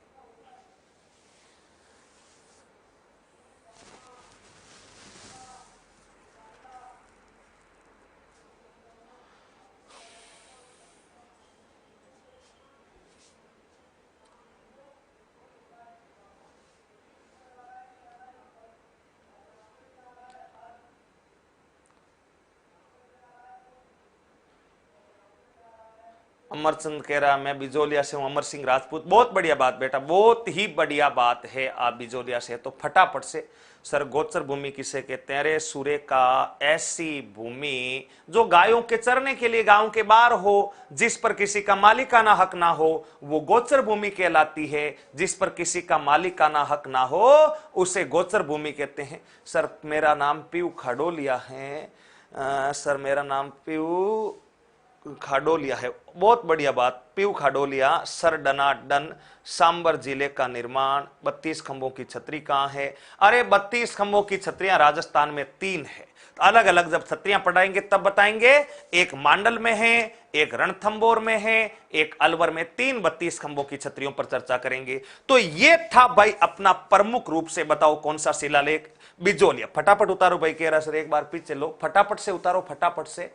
अमरचंद कह रहा मैं बिजोलिया से हूं, अमर सिंह राजपूत, बहुत बढ़िया बात बेटा, बहुत ही बढ़िया बात है। आप बिजोलिया से तो फटाफट से, सर गोचर भूमि किसे कहते हैं, अरे सूर्य का ऐसी भूमि जो गायों के चरने के लिए गांव के बाहर हो, जिस पर किसी का मालिकाना हक ना हो, वो गोचर भूमि कहलाती है। जिस पर किसी का मालिकाना हक ना हो उसे गोचर भूमि कहते हैं। सर मेरा नाम पीयू खाडोलिया है, सर मेरा नाम पीयू खाडोलिया है, बहुत बढ़िया बात। पीयू खाडोलिया, सर डनाडन, सांबर जिले का निर्माण, 32 खंभों की छतरी कहां है, अरे 32 खंभों की छतरियां राजस्थान में 3 है। तो अलग अलग जब छतरियां पढ़ाएंगे तब बताएंगे, एक मांडल में है, एक रणथंबोर में है, एक अलवर में, 3 32 खंभों की छतरियों पर चर्चा करेंगे। तो ये था भाई अपना प्रमुख रूप से, बताओ कौन सा शिलालेख, बिजोलिया। फटाफट उतारो भाई, कह रहा सर एक बार पीछे लो, फटाफट से उतारो, फटाफट से।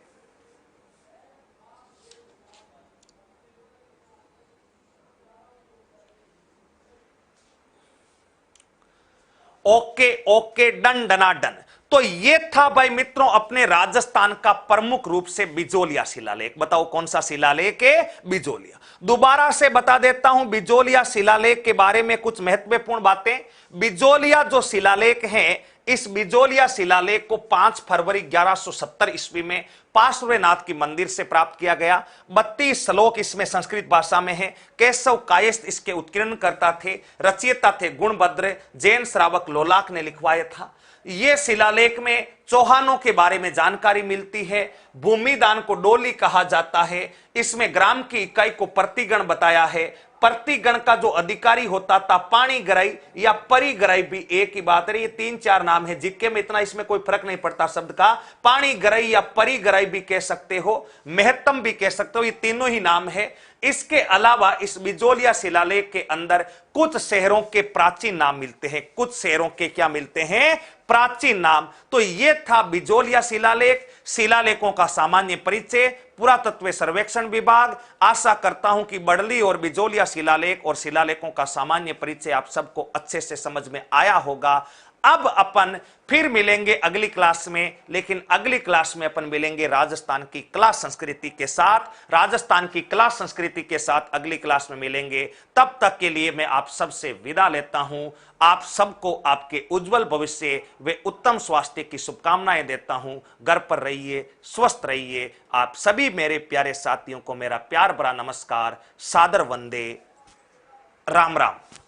ओके ओके, डन डना डन। तो ये था भाई मित्रों अपने राजस्थान का प्रमुख रूप से बिजोलिया शिलालेख। बताओ कौन सा शिलालेख है, बिजोलिया। दोबारा से बता देता हूं बिजोलिया शिलालेख के बारे में कुछ महत्वपूर्ण बातें। बिजोलिया जो शिलालेख है, इस बिजोलिया शिलालेख को 5 फरवरी 1170 ईस्वी में पार्श्वनाथ की मंदिर से प्राप्त किया गया। 32 श्लोक इसमें संस्कृत भाषा में है। केशव कायस्थ इसके उत्कीर्ण करता थे, रचयिता थे गुणभद्र, जैन श्रावक लोलाक ने लिखवाया था। यह शिलालेख में चौहानों के बारे में जानकारी मिलती है। भूमिदान को डोली कहा जाता है। इसमें ग्राम की इकाई को प्रतिगण बताया है। प्रतिगण का जो अधिकारी होता था, पाणी गराई या परिगराई भी एक ही बात है। ये 3-4 नाम है, जिक्के में इतना इसमें कोई फर्क नहीं पड़ता शब्द का। पाणी गराई या परिगराई भी कह सकते हो, महत्तम भी कह सकते हो, ये तीनों ही नाम है। इसके अलावा इस बिजोलिया शिलालेख के अंदर कुछ शहरों के प्राचीन नाम मिलते हैं। कुछ शहरों के क्या मिलते हैं, प्राचीन नाम। तो यह था बिजोलिया शिलालेख। शिलालेखों का सामान्य परिचय, पुरातत्व सर्वेक्षण विभाग। आशा करता हूं कि बड़ली और बिजोलिया शिलालेख और शिलालेखों का सामान्य परिचय आप सबको अच्छे से समझ में आया होगा। अब अपन फिर मिलेंगे अगली क्लास में, लेकिन अगली क्लास में अपन मिलेंगे राजस्थान की कला संस्कृति के साथ। राजस्थान की कला संस्कृति के साथ अगली क्लास में मिलेंगे। तब तक के लिए मैं आप सबसे विदा लेता हूं। आप सबको आपके उज्जवल भविष्य व उत्तम स्वास्थ्य की शुभकामनाएं देता हूं। घर पर रहिए, स्वस्थ रहिए। आप सभी मेरे प्यारे साथियों को मेरा प्यार भरा नमस्कार, सादर वंदे, राम राम।